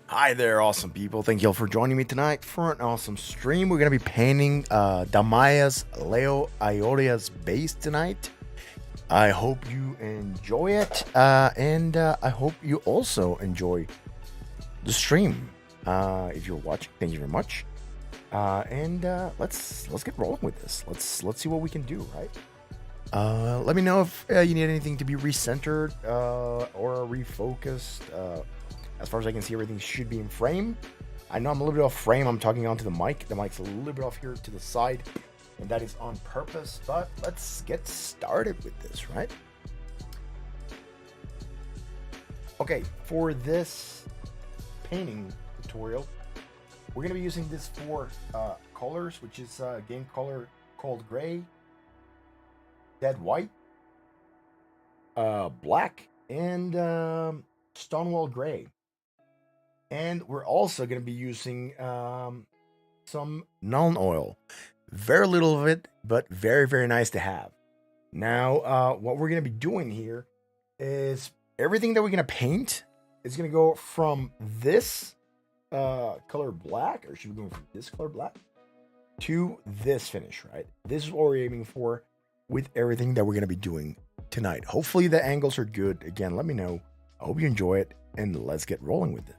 Hi there, awesome people. Thank you all for joining me tonight for an awesome stream. We're going to be painting Damaia's Leo Aioria's base tonight. I hope you enjoy it, and I hope you also enjoy the stream. If you're watching, thank you very much. And let's get rolling with this. Let's see what we can do, right? Let me know if you need anything to be recentered or refocused. As far as I can see, everything should be in frame. I know I'm a little bit off frame. I'm talking onto the mic. The mic's a little bit off here to the side, and that is on purpose. But let's get started with this, right? Okay, for this painting tutorial, we're going to be using these four colors, which is game color cold gray, dead white, black, and stonewall gray. And we're also going to be using some non-oil. Very little of it, but very, very nice to have. Now, what we're going to be doing here is everything that we're going to paint is going to go from this color black, or should we go from this color black, to this finish, right? This is what we're aiming for with everything that we're going to be doing tonight. Hopefully the angles are good. Again, let me know. I hope you enjoy it, and let's get rolling with it.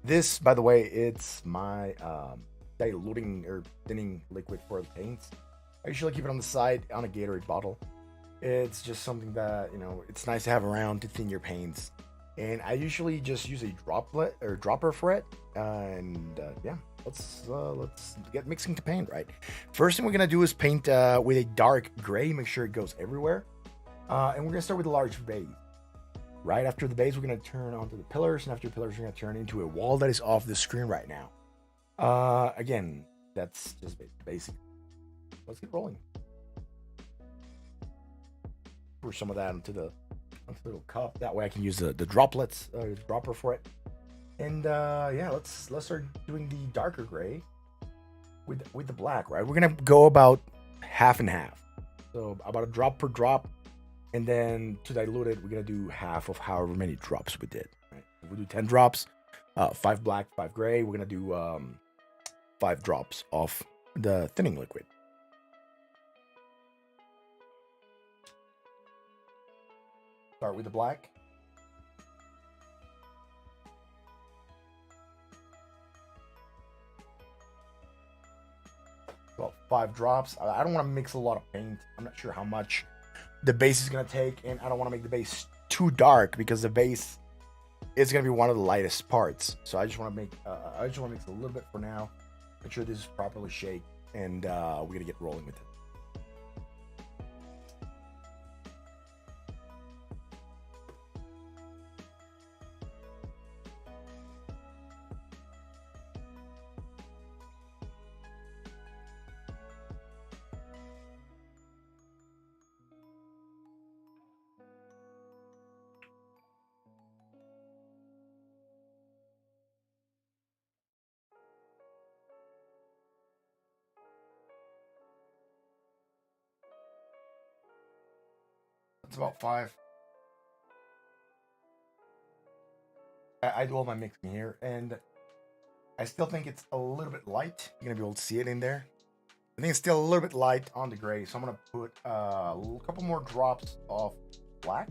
This, by the way, it's my diluting or thinning liquid for the paints. I usually keep it on the side on a Gatorade bottle. It's just something that, it's nice to have around to thin your paints. And I usually just use a droplet or dropper for it. Yeah, let's get mixing to paint, right? First thing we're gonna do is paint with a dark gray. Make sure it goes everywhere. And we're gonna start with a large base. Right after the base, we're gonna turn onto the pillars, and after the pillars, we're gonna turn into a wall that is off the screen right now. Again, that's just basic. Let's get rolling. Pour some of that onto the little cup. That way I can use the droplets, dropper for it. And yeah, let's start doing the darker gray with the black, right? We're gonna go about half and half. So about a drop per drop. And then to dilute it, we're gonna do half of however many drops we did. Right? If we do 10 drops, 5 black, 5 gray. We're gonna do 5 drops of the thinning liquid. Start with the black. About 5 drops. I don't want to mix a lot of paint. I'm not sure how much the base is going to take, and I don't want to make the base too dark because the base is going to be one of the lightest parts. So I just want to mix a little bit for now. Make sure this is properly shaped, and we're going to get rolling with it. That's about 5. I do all my mixing here, and I still think it's a little bit light. You're gonna be able to see it in there. I think it's still a little bit light on the gray, so I'm gonna put a couple more drops of black,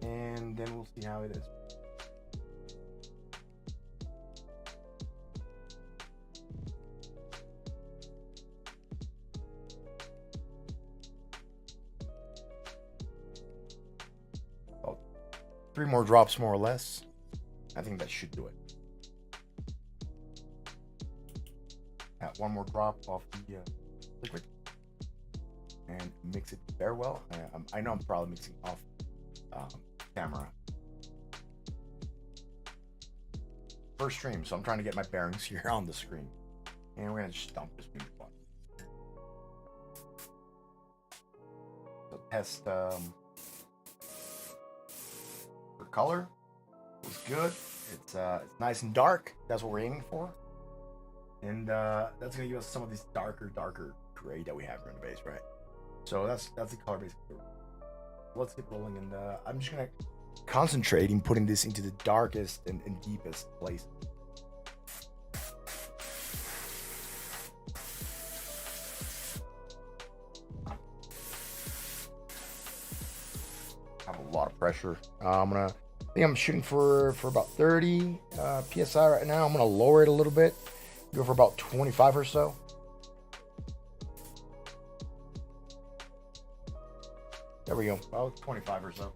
and then we'll see how it is. About 3 more drops, more or less. I think that should do it. Add 1 more drop of the liquid and mix it very well. I know I'm probably mixing off camera. First stream, so I'm trying to get my bearings here on the screen. And we're gonna just dump this music on. So test for color. It's good. It's nice and dark. That's what we're aiming for. And that's gonna give us some of this darker gray that we have here on the base, right? So that's the color base. Let's get rolling, and I'm just gonna concentrate in putting this into the darkest and deepest place. I have a lot of pressure. I think I'm shooting for about 30 psi right now. I'm gonna lower it a little bit. Go for about 25 or so. There we go. About 25 or so.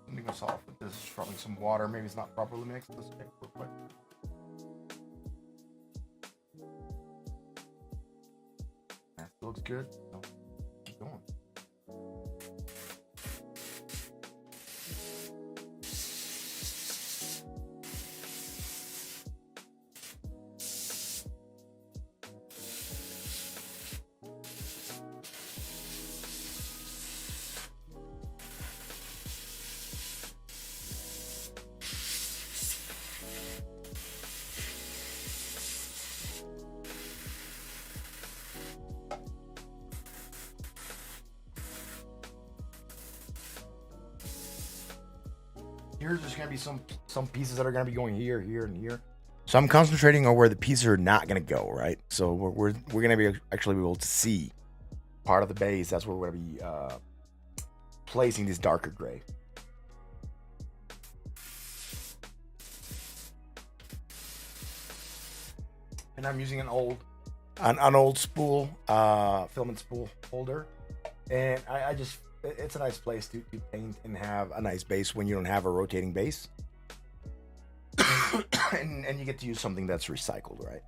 Something goes off with this, probably some water. Maybe it's not properly mixed. Let's check real quick. That looks good. So keep going. Here's just gonna be some pieces that are gonna be going here, here, and here. So I'm concentrating on where the pieces are not gonna go, right? So we're gonna be actually be able to see part of the base. That's where we're gonna be placing this darker gray. And I'm using an old spool, filament spool holder, and I just, it's a nice place to paint and have a nice base when you don't have a rotating base. and you get to use something that's recycled, right?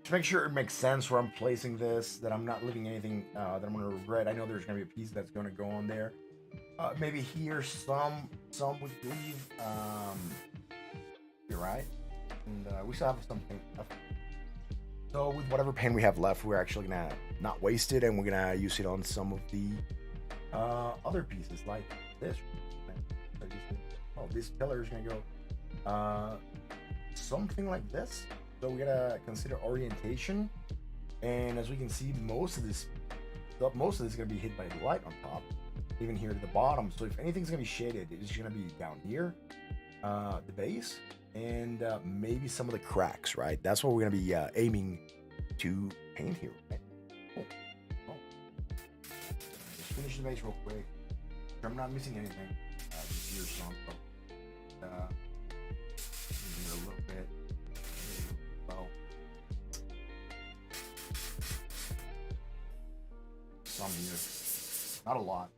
To make sure it makes sense where I'm placing this, that I'm not leaving anything that I'm going to regret. I know there's going to be a piece that's going to go on there. Maybe here some would leave. You're right. And we still have something left. So with whatever paint we have left, we're actually going to not waste it, and we're going to use it on some of the other pieces like this. Oh, this pillar is going to go something like this. So we gotta consider orientation, and as we can see, most of this is gonna be hit by the light on top, even here at the bottom. So if anything's gonna be shaded, it's gonna be down here, the base, and maybe some of the cracks. Right, that's what we're gonna be aiming to paint here. Right? Cool. Cool. Just finish the base real quick. Sure I'm not missing anything. Just here some. Here a little bit. Some here, not a lot.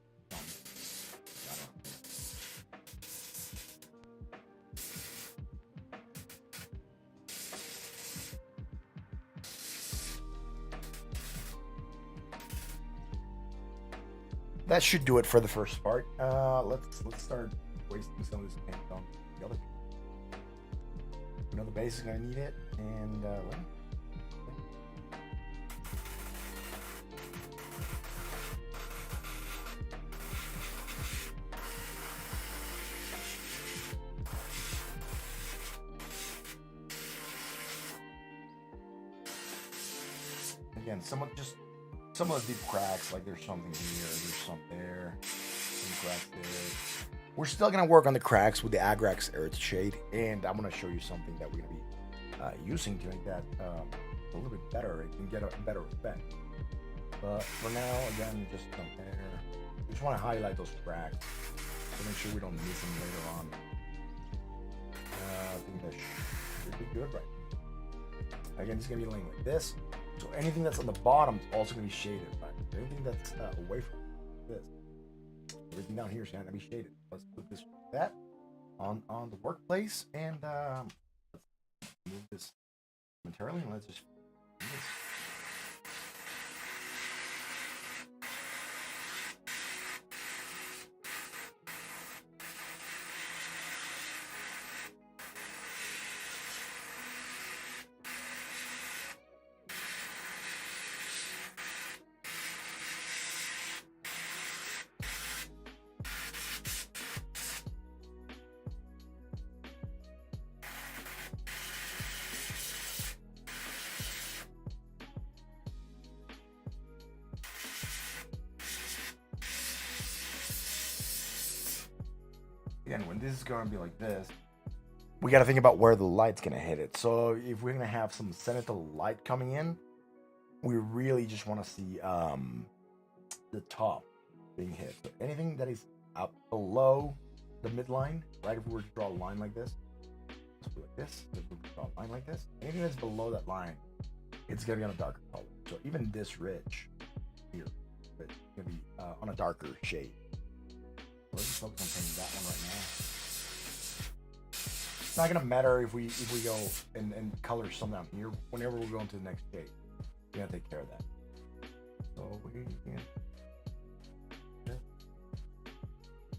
That should do it for the first part. Let's start wasting some of this paint on the other. You know the base is gonna need it, and again, some of the deep cracks, like there's something here, there's some there, some cracks there. We're still gonna work on the cracks with the Agrax Earth shade, and I'm gonna show you something that we're gonna be using to make that a little bit better. It can get a better effect. But for now, again, just some there. We just want to highlight those cracks to make sure we don't miss them later on. I think that should be good, right? Again, it's gonna be laying like this. So anything that's on the bottom is also going to be shaded, right? Anything that's away from this, everything down here is going to be shaded. Let's put this that on the workplace, and let's move this momentarily, and let's just do this. Again, when this is going to be like this, we got to think about where the light's going to hit it. So if we're going to have some zenithal light coming in, we really just want to see the top being hit. So anything that is up below the midline, right? If we were to draw a line like this, like this, if we draw a line like this, anything that's below that line, it's gonna be on a darker color. So even this ridge here, it's gonna be on a darker shade. So let's just focus on painting that one right now. It's not gonna matter if we go and color some down here. Whenever we're going to the next shade, we gotta take care of that. So we can.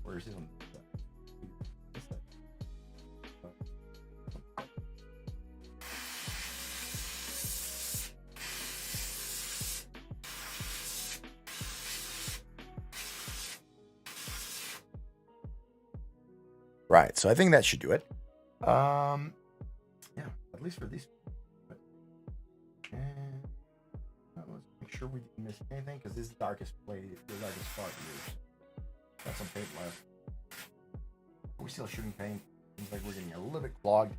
Where is it on this side? Right, so I think that should do it. Yeah, at least for these. And let's make sure we didn't miss anything, because this is the darkest part here. Got some paint left. We're still shooting paint. Seems like we're getting a little bit clogged.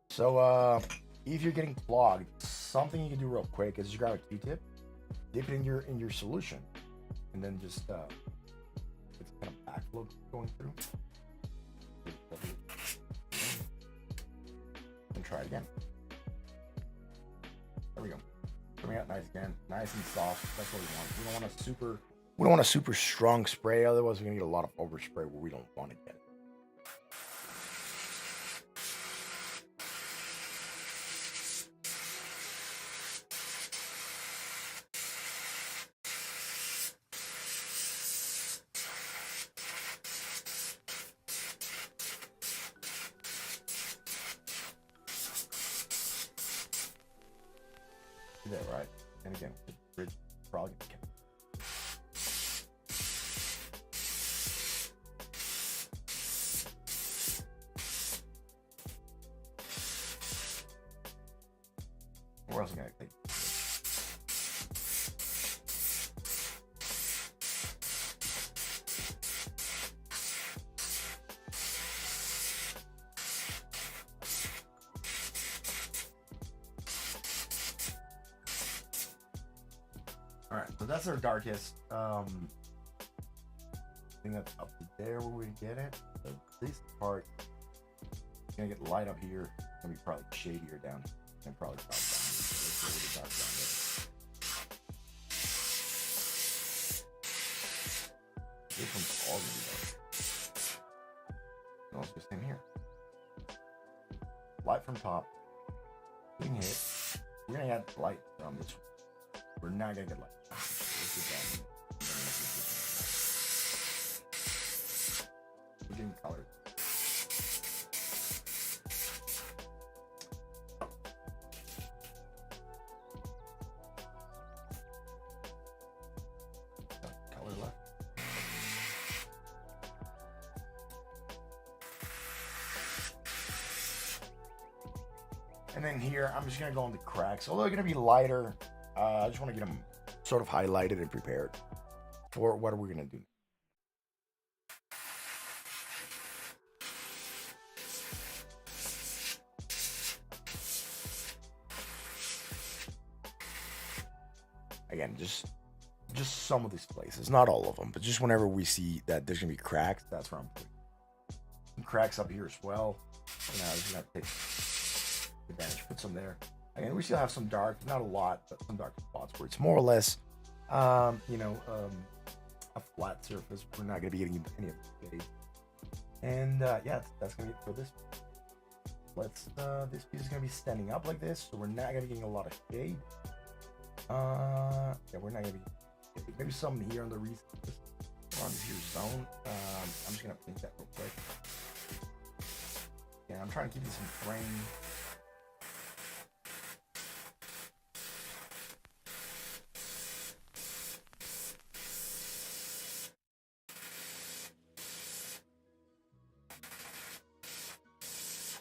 So if you're getting clogged, something you can do real quick is just grab a Q-tip, dip it in your solution, and then just it's kind of backflow going through. And try it again. There we go. Coming out nice again, nice and soft. That's what we want. We don't want a super strong spray, otherwise we're gonna get a lot of overspray where we don't want to get it. Do that right, and again, the bridge probably gonna count. Where else am I gonna take? All right, so that's our darkest. I think that's up to there where we get it. So this part is gonna get light up here. It's gonna be probably shadier down here, and probably dark down here. So let's get really dark down there. This one's all gonna be dark. No, it's the same here. Light from top. Being hit. We're gonna add light from this one. We're not gonna get light. We're getting color. Color left. And then here, I'm just gonna go on the cracks. Although they're gonna be lighter, I just want to get them sort of highlighted and prepared for what we're gonna do. Again, just some of these places, not all of them, but just whenever we see that there's gonna be cracks, that's where I'm putting some cracks up here as well. So now I'm just gonna take advantage, put some there. Again, we still have some dark, not a lot, but some dark spots where it's more or less, a flat surface. We're not gonna be getting any of the shade. And yeah, that's gonna be it for this. This piece is gonna be standing up like this, so we're not gonna be getting a lot of shade. Yeah, we're not gonna be maybe some here on the recess around this here zone. I'm just gonna paint that real quick. Yeah, I'm trying to keep this in frame.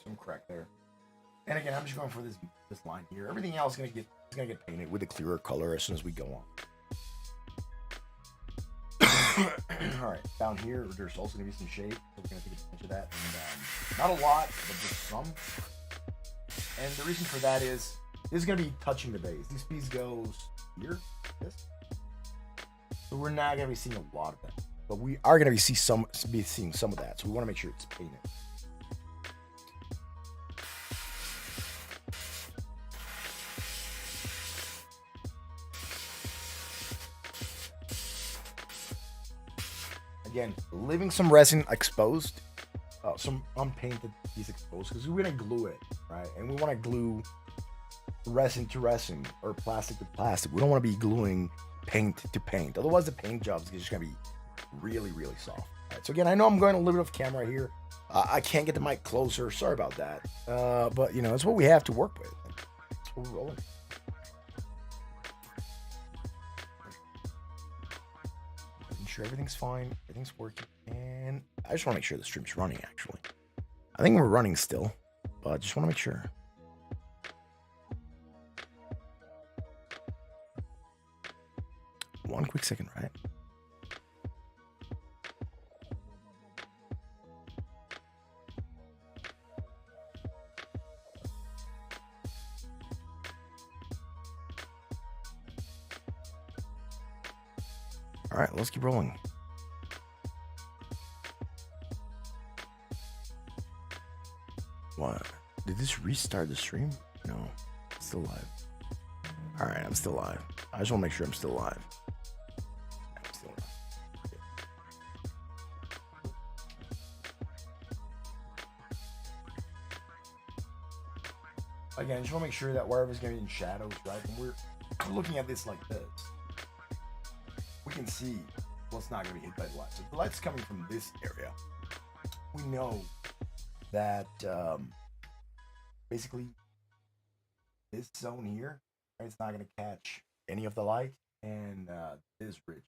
Some crack there. And again, I'm just going for this line here. Everything else is gonna get painted with a clearer color as soon as we go on. All right, down here there's also gonna be some shade, so we're gonna take advantage of that. And not a lot, but just some. And the reason for that is this is gonna be touching the base. This piece goes here, this, So we're not gonna be seeing a lot of that, but we are gonna be seeing some of that. So we want to make sure it's painted. Again, leaving some resin exposed, some unpainted piece exposed, because we're gonna glue it, right? And we want to glue resin to resin or plastic to plastic. We don't want to be gluing paint to paint. Otherwise, the paint job is just gonna be really, really soft. Right, so again, I know I'm going a little bit off camera here. I can't get the mic closer. Sorry about that. But you know, it's what we have to work with. That's what we're rolling. Making sure everything's fine, everything's working, and I just want to make sure the stream's running. Actually, I think we're running still, but I just want to make sure. One quick second, right? All right, let's keep rolling. What? Did this restart the stream? No, it's still live. All right, I'm still live. I just want to make sure I'm still live. I'm still live. Again, just want to make sure that wherever's going to be in shadows, right? And we're looking at this like this. We can see what's not going to be hit by the light. So if the light's coming from this area, we know that basically this zone here, right, it's not going to catch any of the light, and this ridge,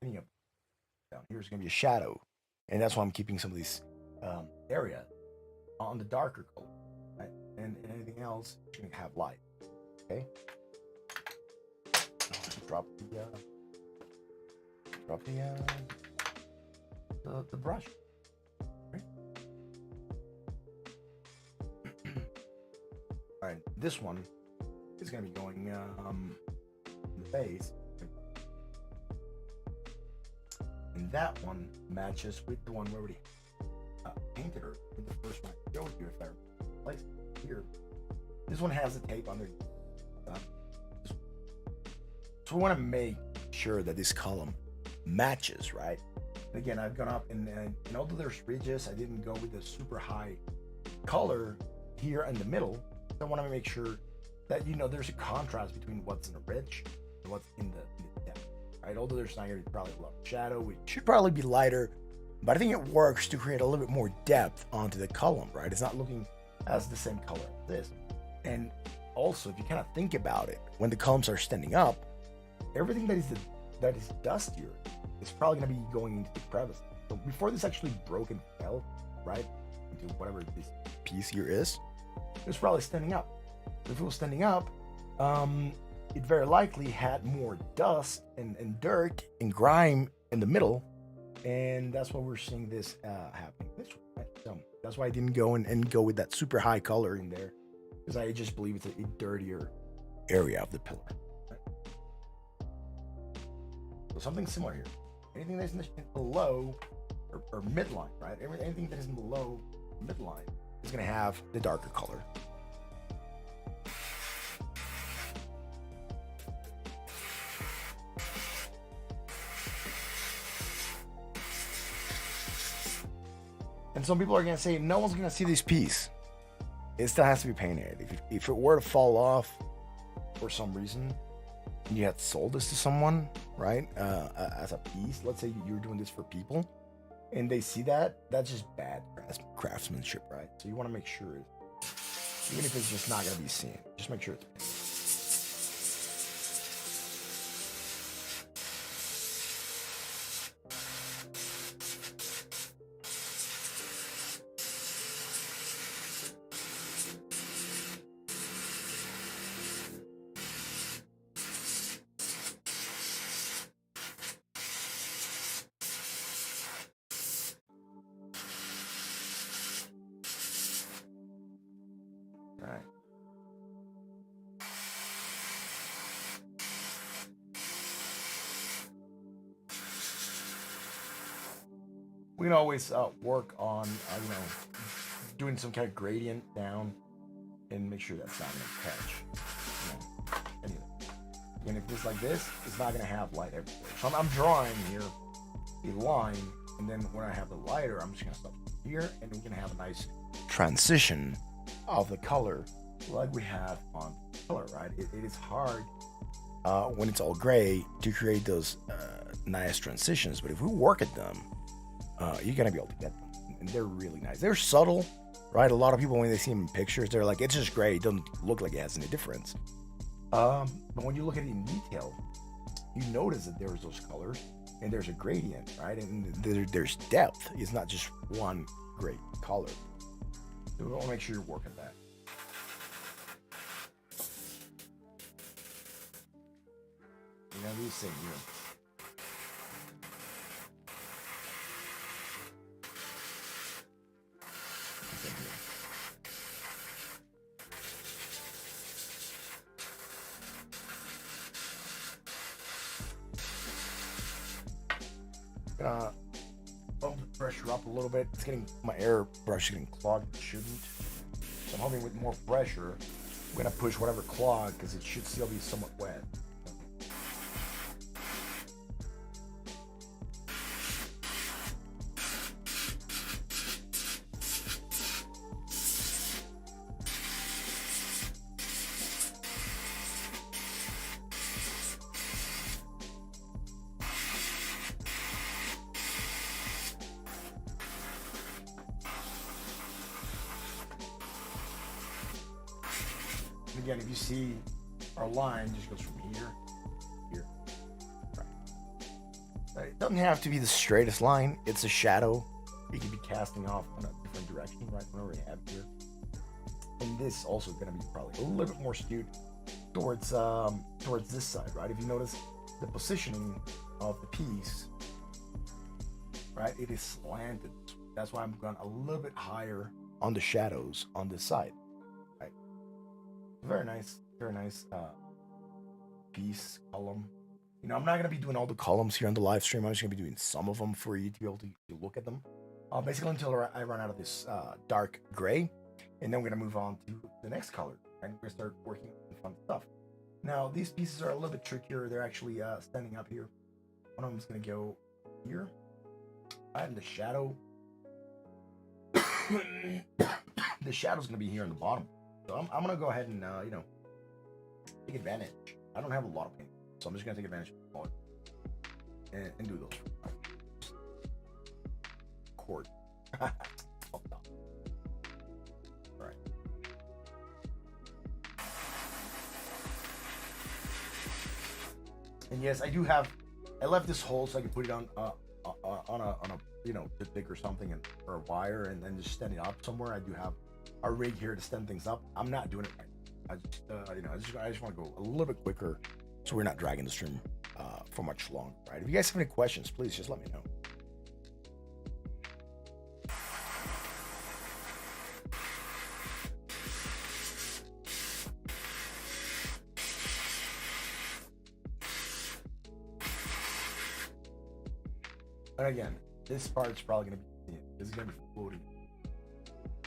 any of down here is going to be a shadow, and that's why I'm keeping some of these areas on the darker color, right? And anything else is going to have light. Okay. Drop the brush. Right? All right, this one is going to be going in the base, and that one matches with the one we already painted her with the first one I showed you. If I place it here, this one has the tape underneath. So we want to make sure that this column matches, right? And again, I've gone up and although there's ridges, I didn't go with the super high color here in the middle. I want to make sure that, you know, there's a contrast between what's in the ridge and what's in the depth, right? Although there's not going to be probably a lot of shadow, it should probably be lighter, but I think it works to create a little bit more depth onto the column, right? It's not looking as the same color as this. And also, if you kind of think about it, when the columns are standing up, everything that is dustier is probably going to be going into the crevice. So before this actually broke and fell, right, into whatever this piece here is, it was probably standing up. If it was standing up, it very likely had more dust and dirt and grime in the middle, and that's why we're seeing this happening this way, right? So that's why I didn't go and go with that super high color in there, because I just believe it's a dirtier area of the pillar. So something similar here. Anything that's in the low or midline, right? Anything that is in the low midline is going to have the darker color. And some people are going to say, no one's going to see this piece. It still has to be painted. If it were to fall off for some reason, and you had sold this to someone, right, as a piece, let's say you're doing this for people, and they see that, that's just bad craftsmanship, right? So you want to make sure, even if it's just not going to be seen, just make sure it's painted. Right. we can always work on doing some kind of gradient down and make sure that's not going to catch. Anyway, and if it's like this, it's not going to have light everywhere. So I'm drawing here a line, and then when I have the lighter, I'm just going to stop here, and we're going to have a nice transition of the color like we have on color, right? It is hard when it's all gray to create those nice transitions, but if we work at them, you're going to be able to get them, and they're really nice. They're subtle, right? A lot of people, when they see them in pictures, they're like, it's just gray. It doesn't look like it has any difference. But when you look at it in detail, you notice that there's those colors and there's a gradient, right? And there's depth. It's not just one great color. So we want to make sure you work at that. You know, these things, bump the pressure up a little bit. It's getting, my airbrush is getting clogged. It shouldn't. So I'm hoping with more pressure, we're gonna push whatever clog because it should still be somewhat wet. Again, if you see our line just goes from here, here, right. It doesn't have to be the straightest line. It's a shadow. You can be casting off in a different direction, right? Whenever we have here, and this is also going to be probably a little bit more skewed towards this side, right? If you notice the positioning of the piece, right? It is slanted. That's why I'm going a little bit higher on the shadows on this side. Very nice piece, column. You know, I'm not going to be doing all the columns here on the live stream. I'm just going to be doing some of them for you to be able to look at them. Basically until I run out of this dark gray. And then we're going to move on to the next color. And we're going to start working on fun stuff. Now, these pieces are a little bit trickier. They're actually standing up here. One of them is going to go here. And the shadow. The shadow's going to be here in the bottom. So I'm going to go ahead and, take advantage. I don't have a lot of paint, so I'm just going to take advantage of it and do those. Cord. All right. And yes, I left this hole so I can put it on a toothpick or something or a wire and then just stand it up somewhere. I do have a rig here to stand things up. I'm not doing it right now. I just want to go a little bit quicker so we're not dragging the stream for much longer, right? If you guys have any questions, please just let me know. And again, this part's probably going to be, this is going to be floating.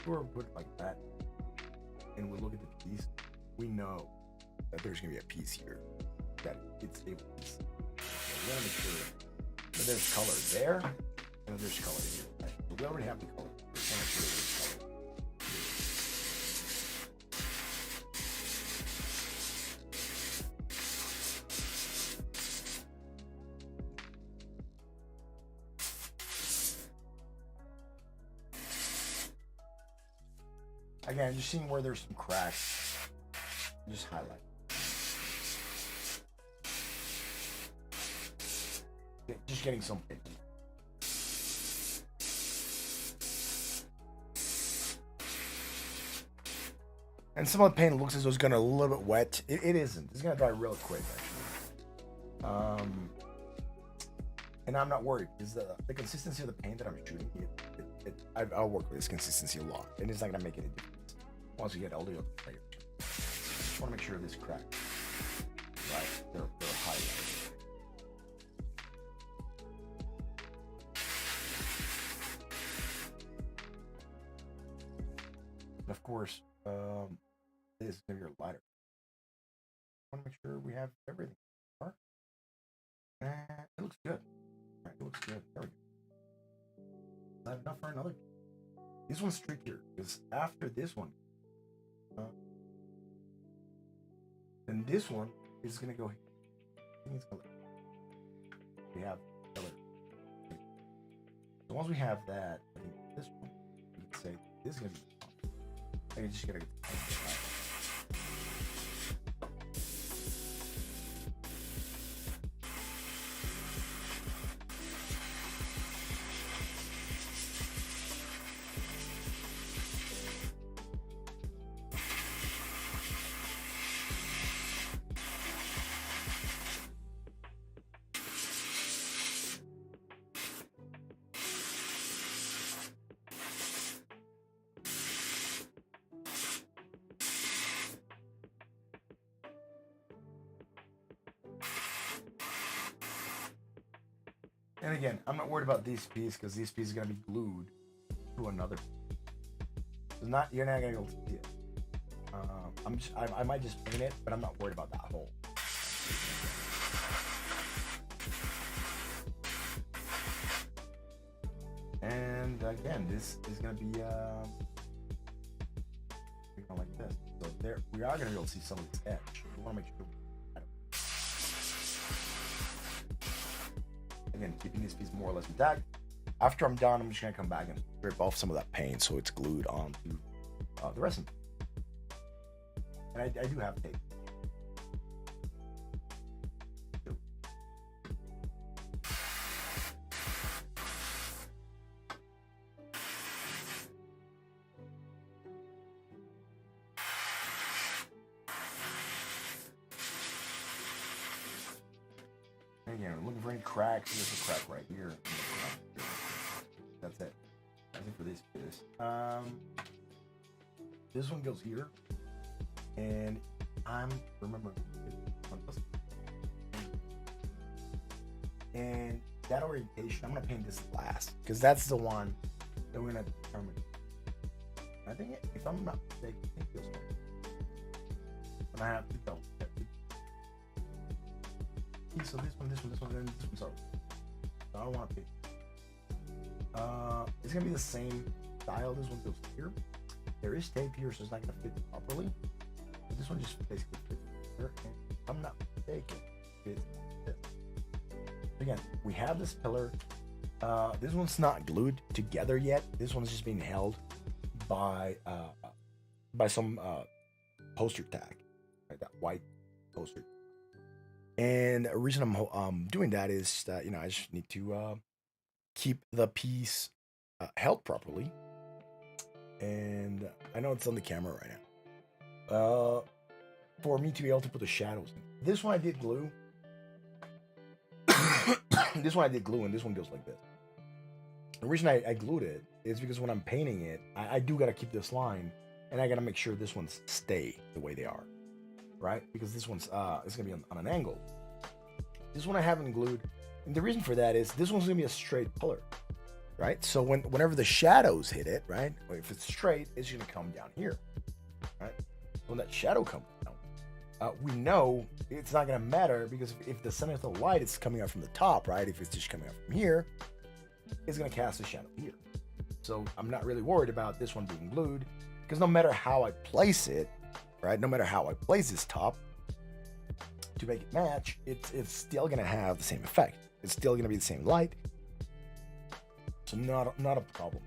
Or put it like that, and we look at the piece, we know that there's going to be a piece here that it's able to see. So we want to make sure that there's color there, and there's color here. Right? So we already have the color. We want to make sure there's color. Again, just seeing where there's some cracks, just highlight. Just getting some paint. And some of the paint looks as though it's gonna a little bit wet. It isn't. It's gonna dry real quick, actually. And I'm not worried because the consistency of the paint that I'm shooting, I'll work with this consistency a lot, and it's not gonna make any difference once you get all the other layers. Just want to make sure this crack, right? They're highlighted. And of course, this is gonna be your lighter. I want to make sure we have everything. It looks good. All right, it looks good. There we go. Is that enough for another? This one's trickier because after this one, then this one is gonna go here. I think it's color. We have color. So once we have that, I think this one, we can say this is gonna be fun. I just gotta get the paint. And again, I'm not worried about this piece because this piece is gonna be glued to another piece. It's not, you're not gonna be able to see it. I might just paint it, but I'm not worried about that hole. And again, this is gonna be like this. So there, we are gonna be able to see some of this edge. We want to make sure. Again, keeping this piece more or less intact. After I'm done, I'm just gonna come back and strip off some of that paint so it's glued onto the resin. And I do have tape. Again, I'm looking for any cracks. There's a crack right here. That's it. That's it for this piece. This one goes here, and I'm remembering. And that orientation, I'm gonna paint this last because that's the one that we're gonna determine. I think, if I'm not mistaken, I think this one. And I have to go. So this one, and this one. Sorry, I don't want to pick. It's gonna be the same style. This one goes here. There is tape here, so it's not gonna fit properly. But this one just basically fits here. And if I'm not mistaken, it fits. Again, we have this pillar. This one's not glued together yet. This one's just being held by some poster tag, right? That white poster. And the reason I'm doing that is that, you know, I just need to keep the piece held properly. And I know it's on the camera right now. For me to be able to put the shadows in. This one I did glue. This one I did glue, and this one goes like this. The reason I glued it is because when I'm painting it, I do got to keep this line, and I got to make sure this ones stay the way they are. Right? Because this one's it's gonna be on an angle. This one I haven't glued, and the reason for that is this one's gonna be a straight color, right? So whenever the shadows hit it, right? Or if it's straight, it's gonna come down here, right? When that shadow comes down, we know it's not gonna matter because if the center of the light is coming out from the top, right? If it's just coming out from here, it's gonna cast a shadow here. So I'm not really worried about this one being glued because no matter how I place it. Right, no matter how I place this top to make it match, it's still gonna have the same effect. It's still gonna be the same light, so not a problem.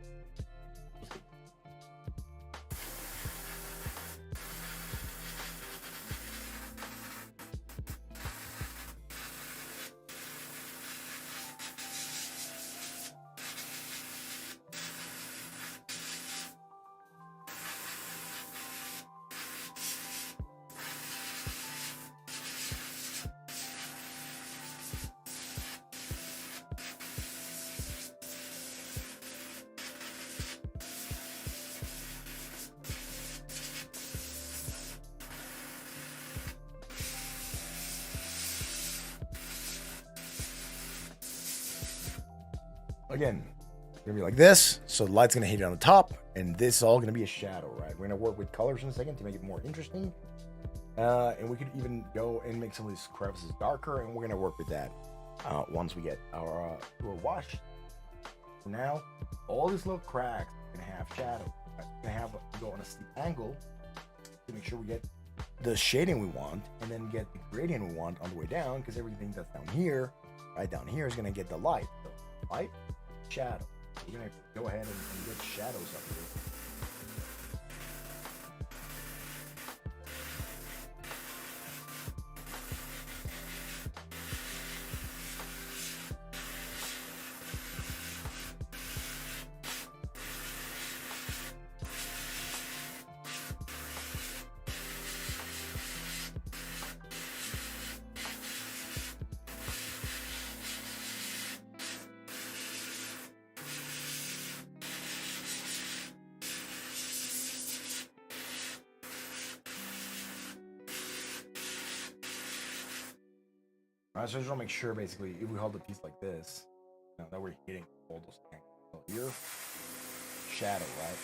Again, it's gonna be like this. So So the light's gonna hit it on the top, and this is all gonna be a shadow, right? We're gonna work with colors in a second to make it more interesting. And we could even go and make some of these crevices darker, and we're gonna work with that once we get our wash. So now, all these little cracks are gonna have shadow. Right? We're gonna have go on a steep angle to make sure we get the shading we want, and then get the gradient we want on the way down, because everything that's down here, right down here, is gonna get the light. So light, shadow. So we're gonna go ahead and get shadows up here. Alright, so I just want to make sure, basically, if we hold the piece like this, that we're hitting all those things. So here, shadow, right?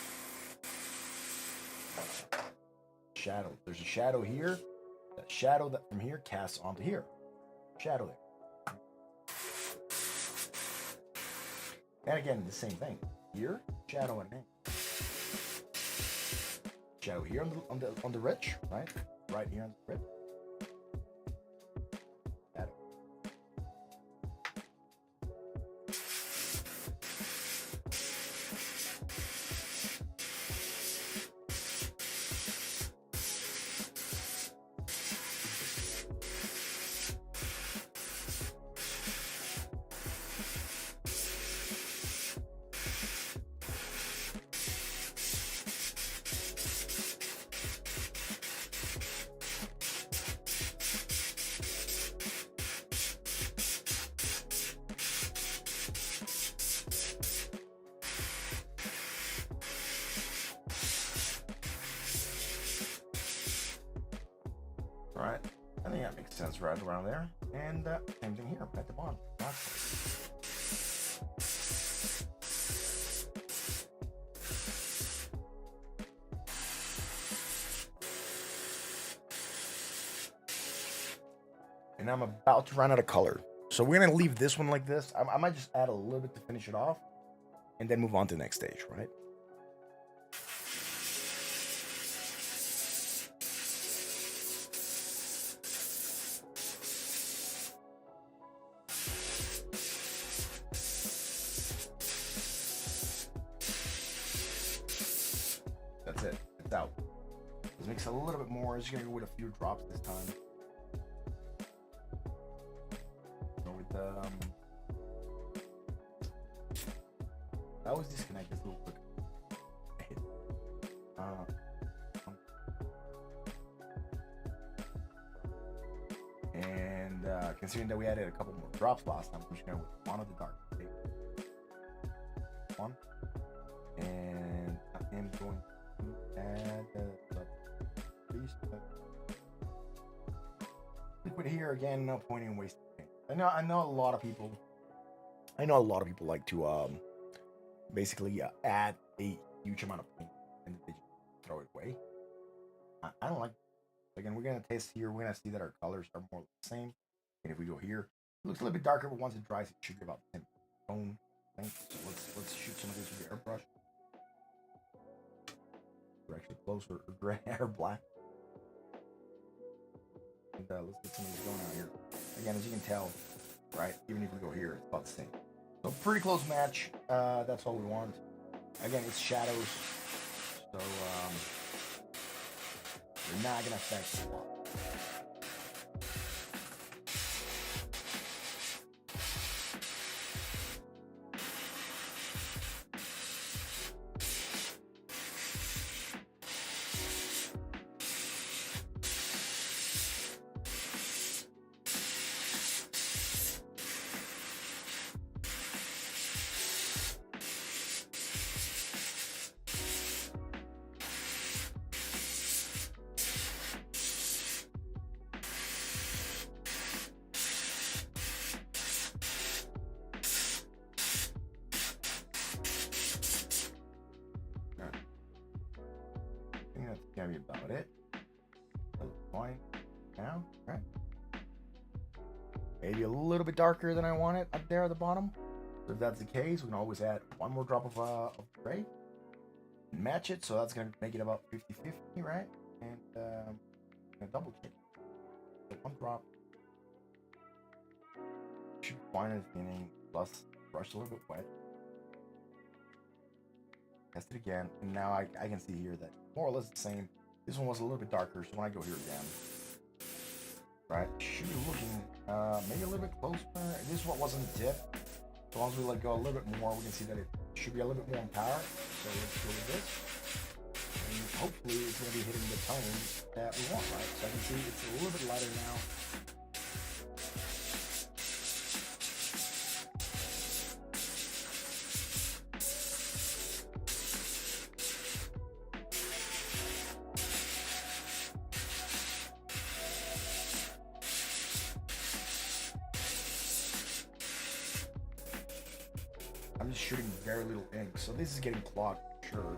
Shadow. There's a shadow here. That shadow that from here casts onto here. Shadow there. And again, the same thing. Here, shadow and there. Shadow here on the ridge, right? Right here on the ridge. Right, I think that makes sense right around there. And same thing here at the bottom. And I'm about to run out of color. So we're gonna leave this one like this. I might just add a little bit to finish it off and then move on to the next stage, right? That's it. It's out. Let's mix a little bit more. I'm just gonna go with a few drops this time. Go with I always disconnect this little quick. And considering that we added a couple more drops last time, I'm just gonna with one of the dark. One. And I am going to add liquid here again. No point in wasting paint. I know a lot of people like to basically add a huge amount of paint and they just throw it away. I don't like it. Again, we're gonna test here. We're gonna see that our colors are more or less the same. And if we go here, it looks a little bit darker, but once it dries, it should be about the same tone. So let's shoot some of this with the airbrush. We're actually closer, gray or black. And let's get some of these going out here. Again, as you can tell, right, even if we go here, it's about the same. So pretty close match. That's all we want. Again, it's shadows, so we're not gonna affect a lot. think that's gonna be about it. Fine now, right? Maybe a little bit darker than I want it up there at the bottom. So if that's the case, we can always add one more drop of gray and match it. So that's gonna make it about 50-50, right? And I'm gonna double check it. So one drop should be fine at the beginning. Plus brush a little bit wet. Test it again, and now I can see here that more or less the same. This one was a little bit darker, so when I go here again, right, should be looking maybe a little bit closer. This one wasn't tip. So once we let go a little bit more, we can see that it should be a little bit more on power. So let's go with this, and hopefully it's going to be hitting the tone that we want, right? So I can see it's a little bit lighter now. I'm just shooting very little ink, so this is getting clogged, sure.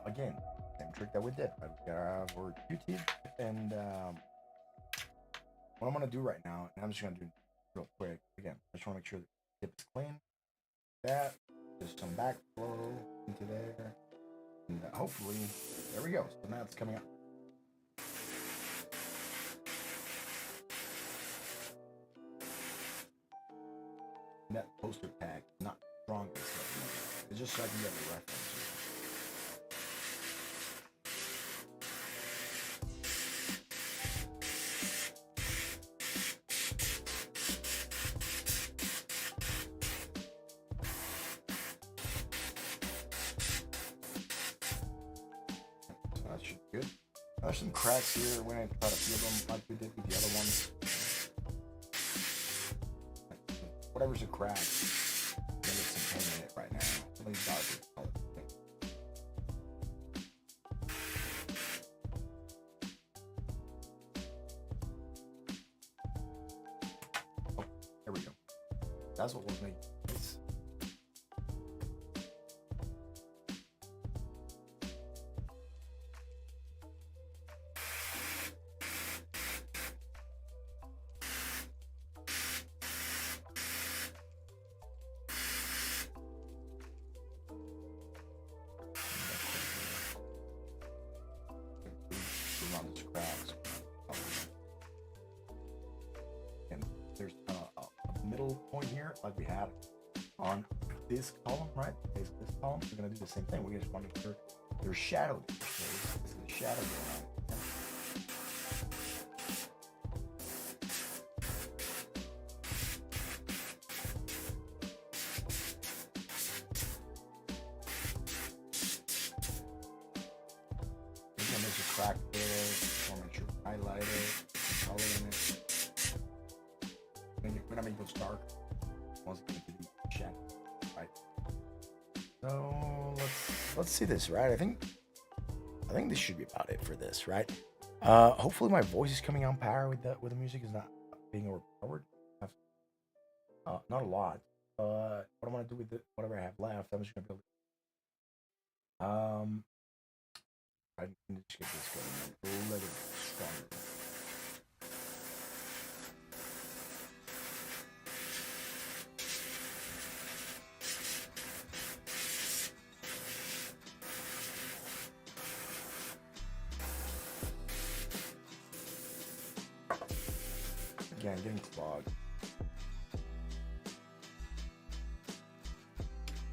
Again, same trick that we did. Right? We got our Q-tip, and what I'm gonna do right now, and I'm just gonna do it real quick. Again, I just want to make sure the tip is clean. That, just some backflow into there, and hopefully, there we go. So now it's coming out. That poster tag not strong as stuff. It's just so I can get the reference. So that should be good. There's some cracks here when I try to feel them like we did with the other ones. Whatever's a crack, I'm gonna get some paint in it right now. Something darker color. Oh, there we go. That's what was making this. Around these cracks. And there's a middle point here, like we had on this column, right? This column, we're gonna do the same thing. We just want to make sure there's shadow. So this is the shadow going on. There's a crack there. Just want to make sure we highlight it, color in it. We're gonna make those dark. Once it gets to be shadow, right? So let's see this, right? I think this should be about it for this, right? Hopefully my voice is coming on par with the music is not being overpowered. Not a lot. What I'm gonna do with whatever I have left, I'm just gonna build it. I need to get this going a little stronger. Again, getting clogged.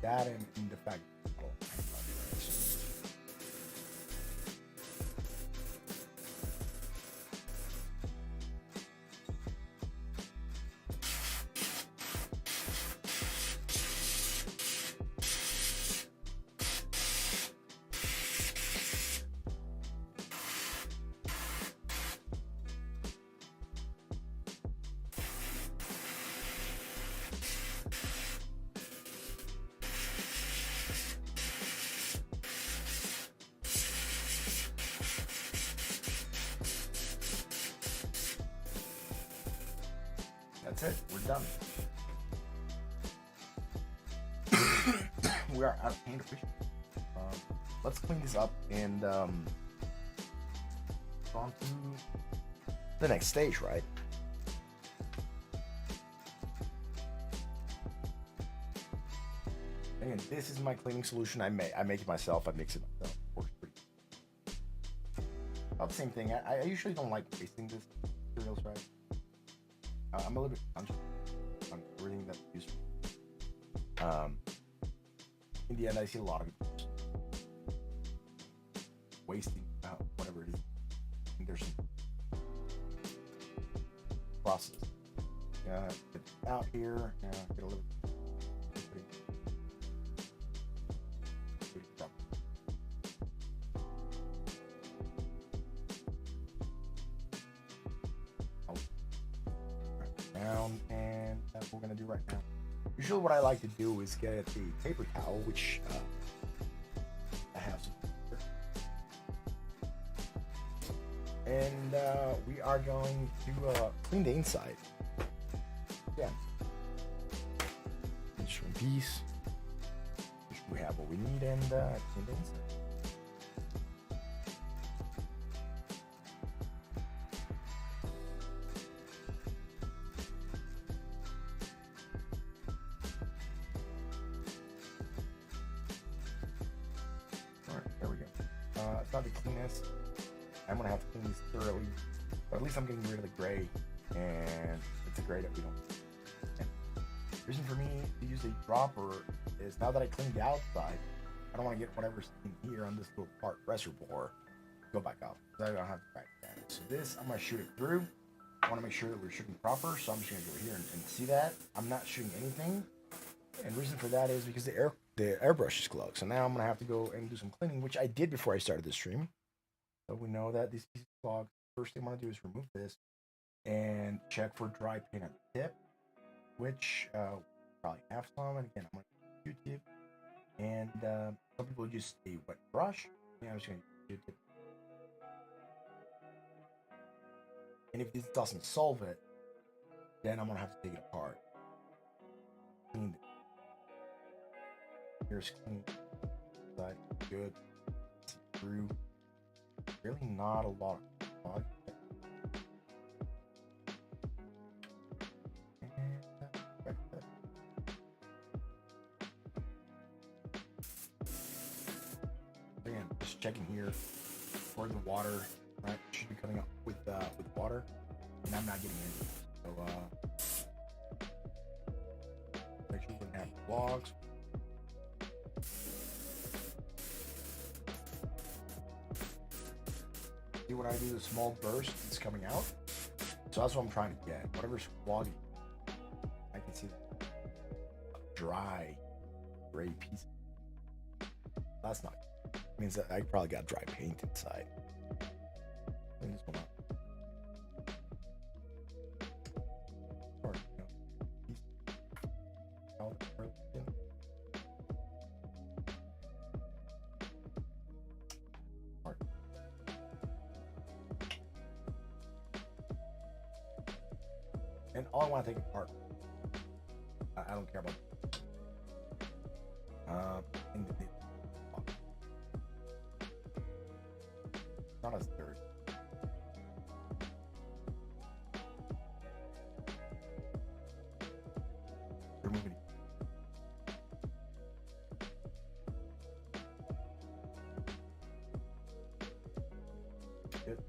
That and the fact. That's it. We're done. We are out of paint officially. let's clean this up and on to the next stage, right? Again, this is my cleaning solution. I make it myself. I mix it myself. Works pretty good. About the same thing. I usually don't like wasting this materials, right? I'm a little bit conscious on everything that's useful. In the end, I see a lot of it wasting whatever it is. And there's some process. Get it out here. Get a little. Down, and that's what we're gonna do right now. Usually, what I like to do is get the paper towel, which I have some here. And we are going to clean the inside. Yeah. Each one piece. We have what we need, and clean the inside. It's not the cleanest. I'm gonna have to clean these thoroughly, but at least I'm getting rid of the gray, and it's a gray that we don't. And the reason for me to use a dropper is now that I cleaned the outside, I don't want to get whatever's in here on this little part reservoir go back out. I don't have to back that. So this, I'm gonna shoot it through. I want to make sure that we're shooting proper, so I'm just gonna go here and see that I'm not shooting anything. And the reason for that is because the airbrush is clogged. So now I'm gonna have to go and do some cleaning, which I did before I started the stream. So we know that these pieces are clogged. First thing I'm gonna do is remove this and check for dry paint at the tip, which probably have some. And again, I'm gonna use Q-tip. And some people use a wet brush. Yeah, I'm just gonna use Q-tip. And if this doesn't solve it, then I'm gonna have to take it apart. Clean it. Here's clean. Side good. See through. Really not a lot of fog. Again, just checking here for the water. Right, should be coming up with water, and I'm not getting any. So make sure we don't have logs. See what I do, the small burst is coming out. So that's what I'm trying to get. Whatever's clogging, I can see the dry gray piece. That's not good. It means that I probably got dry paint inside. Clean this one up. And all I want to take apart. I don't care about not as dirty. Remove it. Good.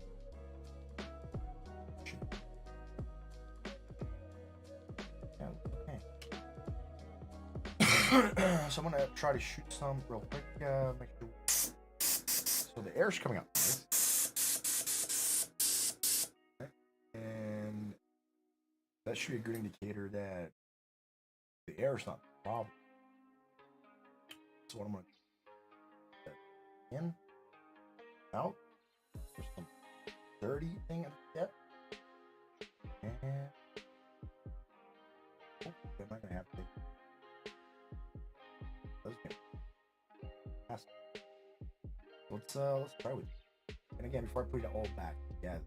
So I'm gonna try to shoot some real quick. Make sure. So the air's coming out, right? And that should be a good indicator that the air is not the problem. So what I'm gonna do, in, out. There's some dirty thing at the tip, and oh, am I gonna have to? Let's try with it. And again, before I put it all back, yeah,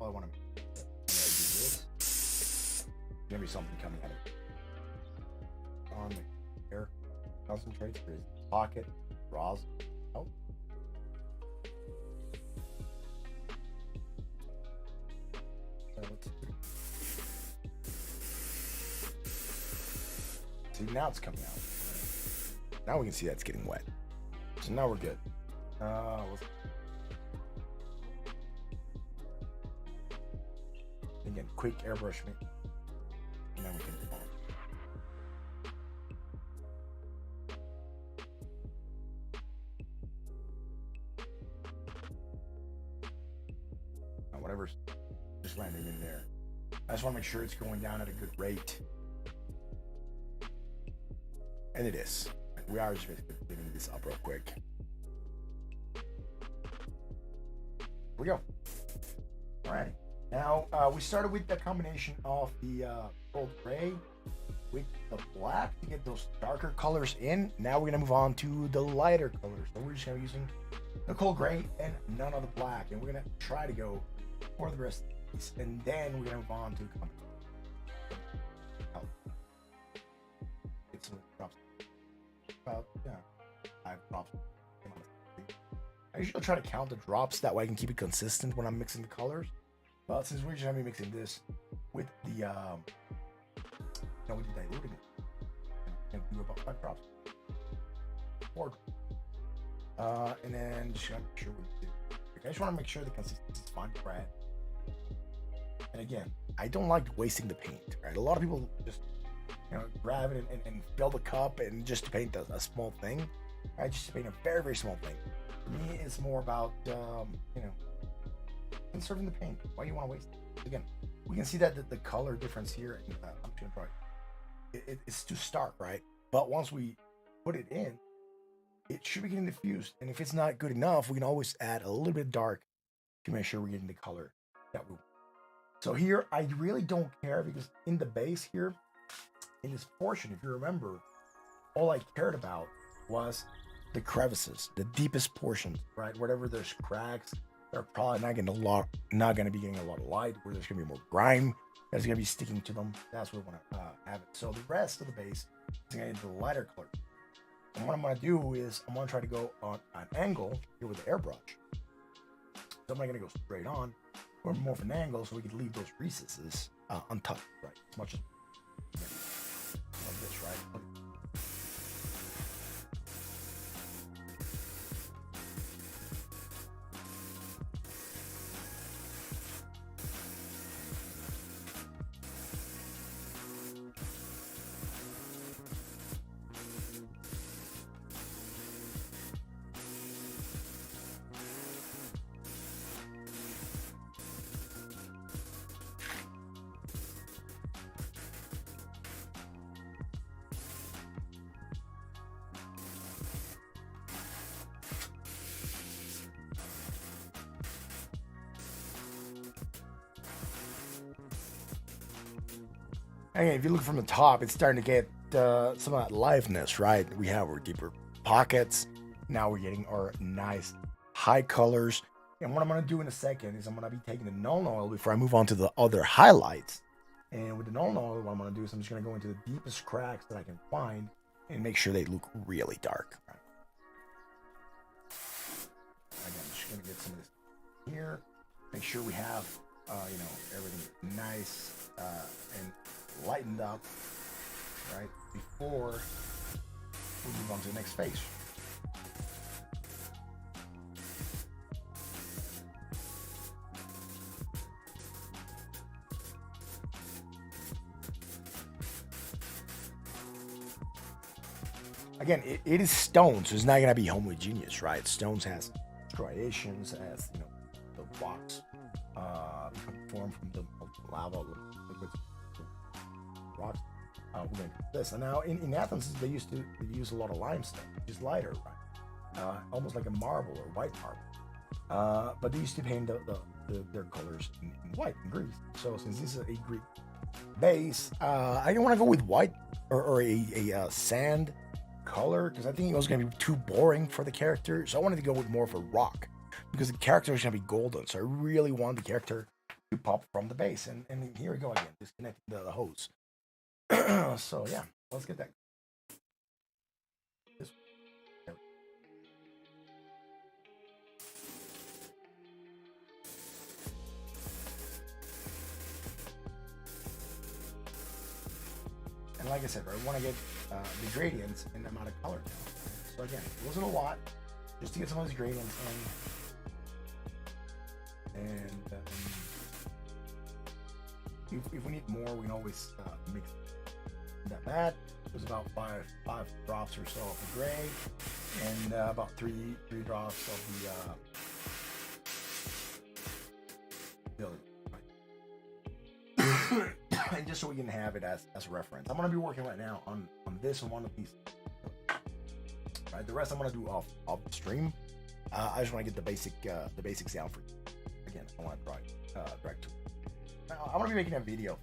all I want to do this. There's gonna be something coming out of it. On the air concentrates for his pocket, draws out. See, now it's coming out. Now we can see that's getting wet. So now we're good. Again, quick airbrush me. And then we can move on. Whatever's just landing in there. I just want to make sure it's going down at a good rate. And it is. We are just getting this up real quick. Here we go. All right. Now, we started with the combination of the gold gray with the black to get those darker colors in. Now we're going to move on to the lighter colors. So we're just going to be using the cold gray and none of the black. And we're going to try to go for the rest of these. And then we're going to move on to get some drops. About, 5 drops. I usually try to count the drops. That way I can keep it consistent when I'm mixing the colors. But since we're just going to be mixing this with the, with the diluting it, I'm going to do about 5 drops. 4 drops. And then just going to make sure we do. I just want to make sure the consistency is fine, right? And again, I don't like wasting the paint, right? A lot of people just, grab it and fill the cup and just to paint a small thing, right? Just to paint a very, very small thing. For me, it's more about, conserving the paint. Why do you want to waste it? Again, we can see that the color difference here, and I'm just gonna try it's too stark, right? But once we put it in, it should be getting diffused. And if it's not good enough, we can always add a little bit dark to make sure we're getting the color that we want. So here, I really don't care because in the base here, in this portion, if you remember, all I cared about was the crevices, the deepest portions, right? Wherever there's cracks, they're probably not going to be getting a lot of light. Where there's going to be more grime that's going to be sticking to them. That's where we want to have it. So the rest of the base is going to be the lighter color. And what I'm going to do is I'm going to try to go on an angle here with the airbrush. So I'm not going to go straight on, or more of an angle, so we can leave those recesses untouched, right? As much as like this, right? Again, if you look from the top, it's starting to get some of that liveness, right? We have our deeper pockets. Now we're getting our nice high colors. And what I'm going to do in a second is I'm going to be taking the Nuln Oil before I move on to the other highlights. And with the Nuln Oil, what I'm going to do is I'm just going to go into the deepest cracks that I can find and make sure they look really dark. Right? Again, I'm just going to get some of this here. Make sure we have, everything nice and lightened up, right, before we move on to the next phase. Again, it is stone, so it's not going to be homogeneous, right? Stones has striations, as the rocks become formed from the lava liquids. Rocks. We're going to do this. And now in Athens, they use a lot of limestone, which is lighter, right? Almost like a marble or white marble. But they used to paint their colors in white and grease. So since this is a Greek base, I don't want to go with white or a sand color because I think it was going to be too boring for the character. So I wanted to go with more of a rock because the character is going to be golden. So I really want the character to pop from the base. And here we go again, disconnecting the hose. So yeah, let's get that. And like I said, right, we want to get the gradients and the amount of color. So again, it wasn't a lot, just to get some of those gradients in. And if we need more, we can always mix that. That was about five drops or so of the gray, and about three drops of the other. And just so we can have it as a reference, I'm going to be working right now on this and one of these. Right, the rest I'm going to do off stream. I just want to get the basic sound for you. Again, I want to drag to. Now I'm going to be making a video.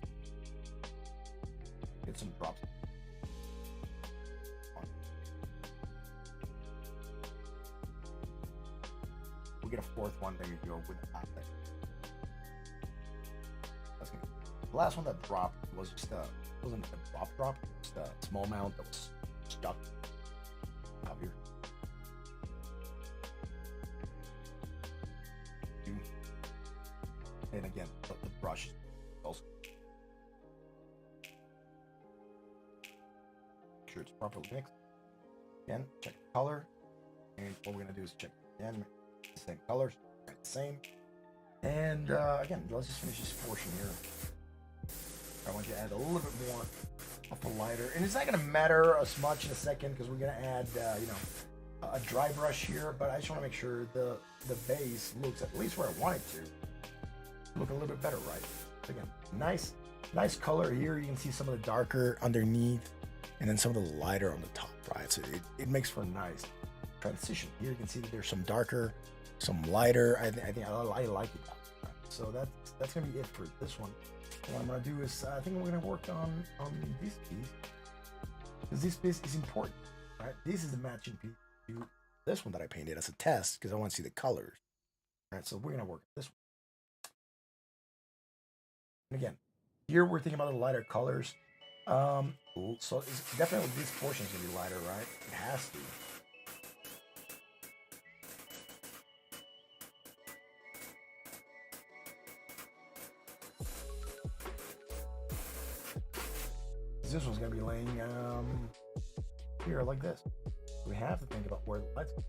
Get some drops. We'll get a fourth one. There you go with the top there. That's gonna be. The last one that dropped was just wasn't a drop, just a small amount that was stuck out here. And again, the brush also. Make sure it's properly mixed. Again, check the color, and what we're gonna do is check again the same colors, right, the same. And again, let's just finish this portion here. I want you to add a little bit more of a lighter, and it's not going to matter as much in a second because we're going to add, a dry brush here. But I just want to make sure the base looks at least where I want it to look a little bit better, right? So again, nice color here. You can see some of the darker underneath, and then some of the lighter on the top, right? So it makes for a nice transition. Here you can see that there's some darker, some lighter. I think I like it. Right? So that's going to be it for this one. What I'm going to do is, I think we're going to work on this piece, because this piece is important, right? This is the matching piece to this one that I painted as a test, because I want to see the colors, right? So we're going to work on this one. And again, here we're thinking about the lighter colors. So it's definitely this portion is going to be lighter, right? It has to. This one's going to be laying here like this. We have to think about where the lights go.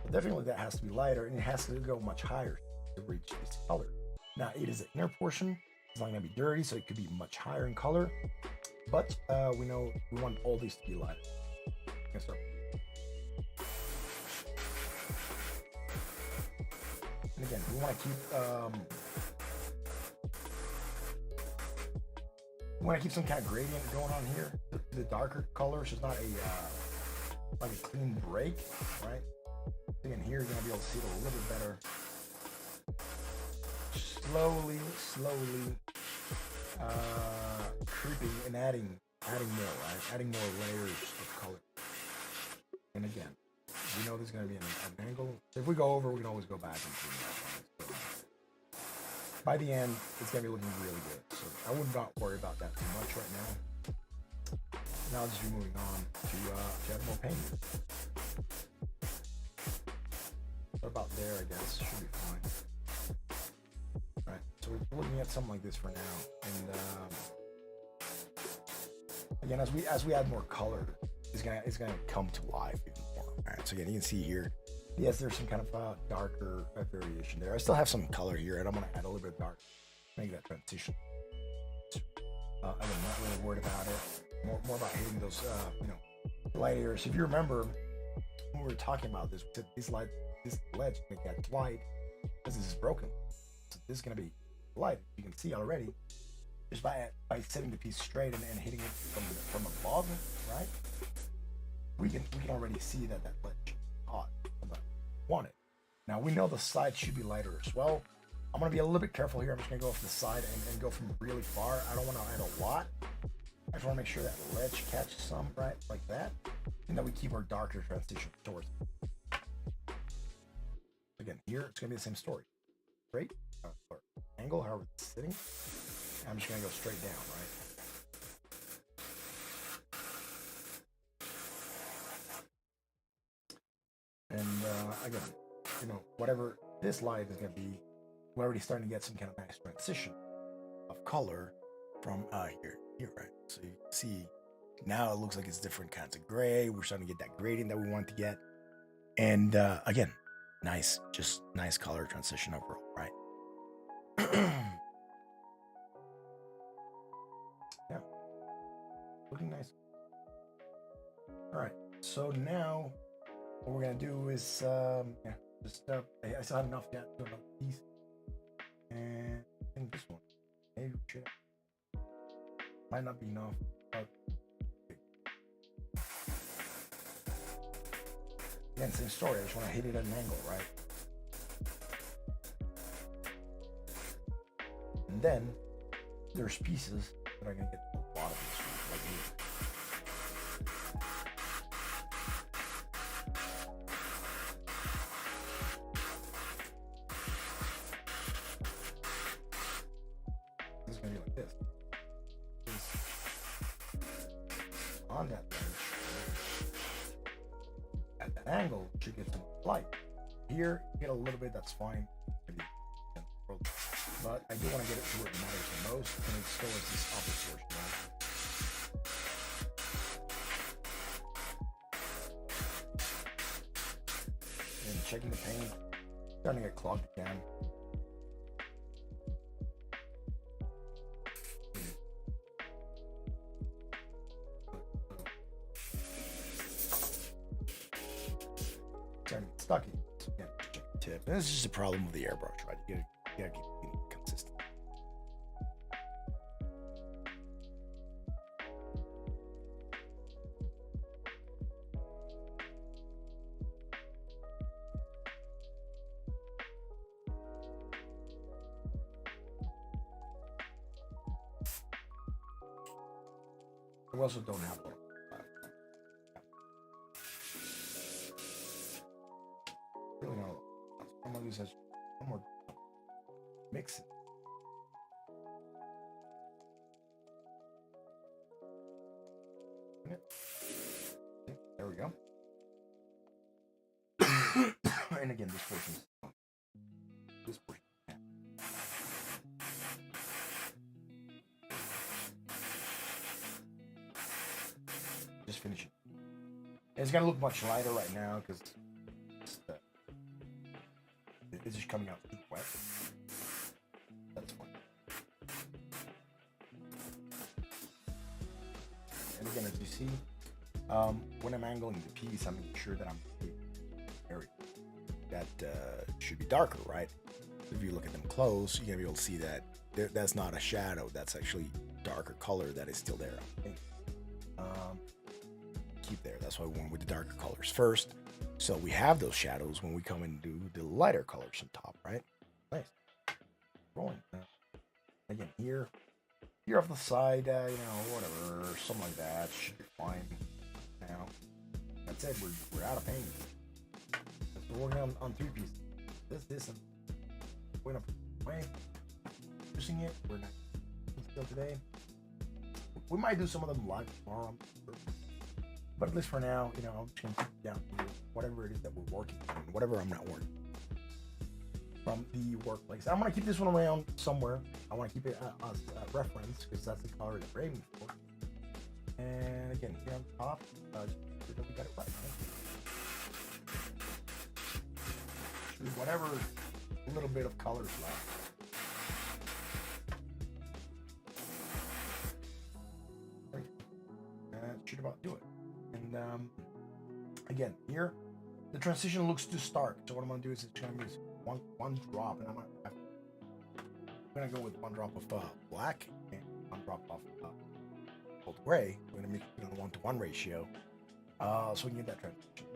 But definitely that has to be lighter, and it has to go much higher to reach this color. Now it is the inner portion. It's not going to be dirty, so it could be much higher in color. But we know we want all these to be lighter. Let's start. And again, we want to keep some kind of gradient going on here. The darker colors is not like a clean break, right? Again, here you're gonna be able to see it a little bit better. Slowly, creeping and adding more, right? Adding more layers of color. And again, we know there's gonna be an angle. So if we go over, we can always go back and see that. Right? So, by the end, it's gonna be looking really good. So I would not worry about that too much right now. Now I'll just be moving on to add more painting. What about there? I guess should be fine. All right. So we're looking at something like this for now. And again, as we add more color, it's gonna come to life even more. All right. So again, you can see here. Yes, there's some kind of darker variation there. I still have some color here, and I'm going to add a little bit of dark, make that transition. I'm not really worried about it. More about hitting those, light areas. If you remember, when we were talking about this, we said this ledge can get light because this is broken. So this is going to be light. You can see already just by setting the piece straight and hitting it from above, right? We can already see that ledge is hot. Want it. Now we know the side should be lighter as well. I'm going to be a little bit careful here. I'm just going to go off the side and go from really far. I don't want to add a lot. I just want to make sure that ledge catches some, right, like that, and that we keep our darker transition towards it. Again, here it's going to be the same story. Straight, or angle, however it's sitting. I'm just going to go straight down, right? And again, whatever this light is going to be, we're already starting to get some kind of nice transition of color from here, right? So you can see Now it looks like it's different kinds of gray. We're starting to get that gradient that we want to get. And again, just nice color transition overall, right? Yeah, looking nice. All right, so now what we're gonna do is, I still have enough yet to do another piece, and I think this one, maybe we should, might not be enough, but again, same story. I just want to hit it at an angle, right? And then there's pieces that are gonna get a lot of this, like here. This is gonna be like this. On that bench, at that angle, you should get some light. Here, you get a little bit, that's fine. But I do want to get it to where it matters the most, and it still is this upper portion, right? And checking the paint, starting to get clogged again. Starting to get stuck in. So again, check the tip. And this is just a problem with the airbrush, right? You gotta keep it consistent. We also don't have one. Really not. Some of these has one more mix it. There we go. And again, this portion. This portion. Just finish it. It's gonna look much lighter right now because it's just coming out too wet. That's fine. And again, as you see, when I'm angling the piece, I'm making sure that I'm area that should be darker, right? If you look at them close, you're gonna be able to see that that's not a shadow. That's actually darker color that is still there. Keep there. That's why we went with the darker colors first. So we have those shadows when we come and do the lighter colors on top, right? Nice. Rolling. Again, here off the side, whatever, something like that should be fine. Now, that's it. We're out of paint. We're working on 3 pieces. This, and we're gonna put away. Using it. We're not still today. We might do some of them live tomorrow. But at least for now, I'm just going to keep down whatever it is that we're working on, whatever I'm not working from the workplace. I'm going to keep this one around somewhere. I want to keep it as a reference because that's the color that we're aiming for. And again, here on top, we got it right. Choose whatever little bit of color is left. That should about do it. And again, here the transition looks too stark. So what I'm gonna do is it's gonna use one drop, and I'm gonna go with 1 drop of black and 1 drop of gold gray. We're gonna make it in a 1-to-1 ratio, so we can get that transition.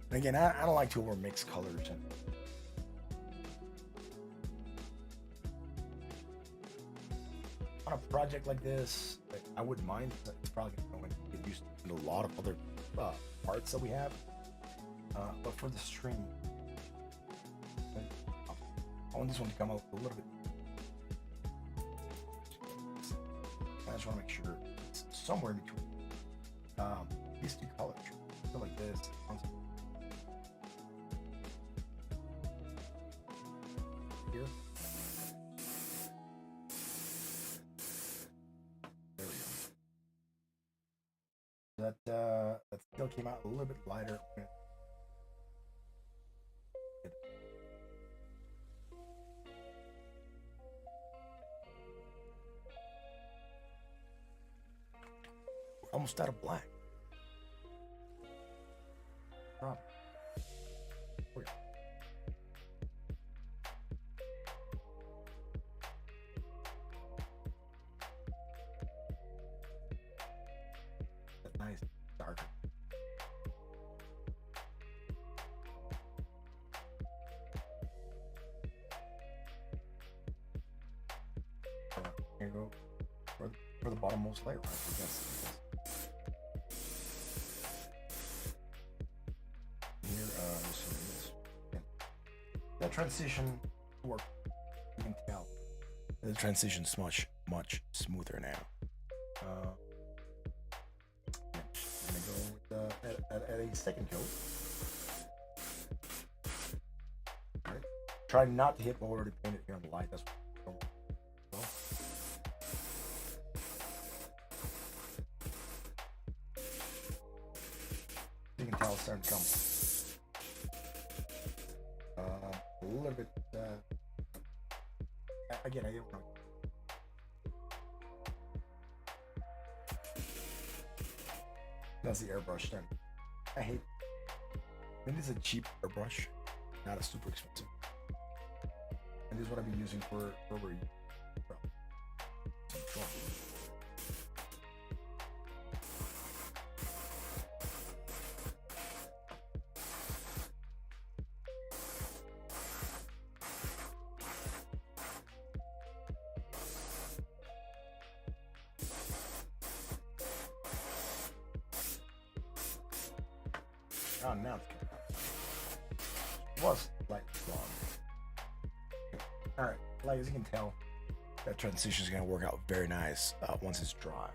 And again, I don't like to overmix colors and. On a project like this, I wouldn't mind. It's probably going to get used to a lot of other parts that we have. But for the stream, I want this one to come out a little bit. I just want to make sure it's somewhere in between these 2 colors. So like this. that still came out a little bit lighter. We're almost out of black. Problem. Okay. That's nice, darker. Here you go for the bottommost layer, right? Yes. Here, that transition work. You can tell the transition's much smoother now. I'm gonna go with at a second coat. All right. Try not to hit what we already painted here on the light. That's what we're going. You can tell it's starting to come. A little bit. Again, I don't know. That's the airbrush then. I hate. I mean, this is a cheap airbrush, not a super expensive. And this is what I've been using for over a year. Oh, now it was like strong. All right, like as you can tell, that transition is going to work out very nice once it's dry,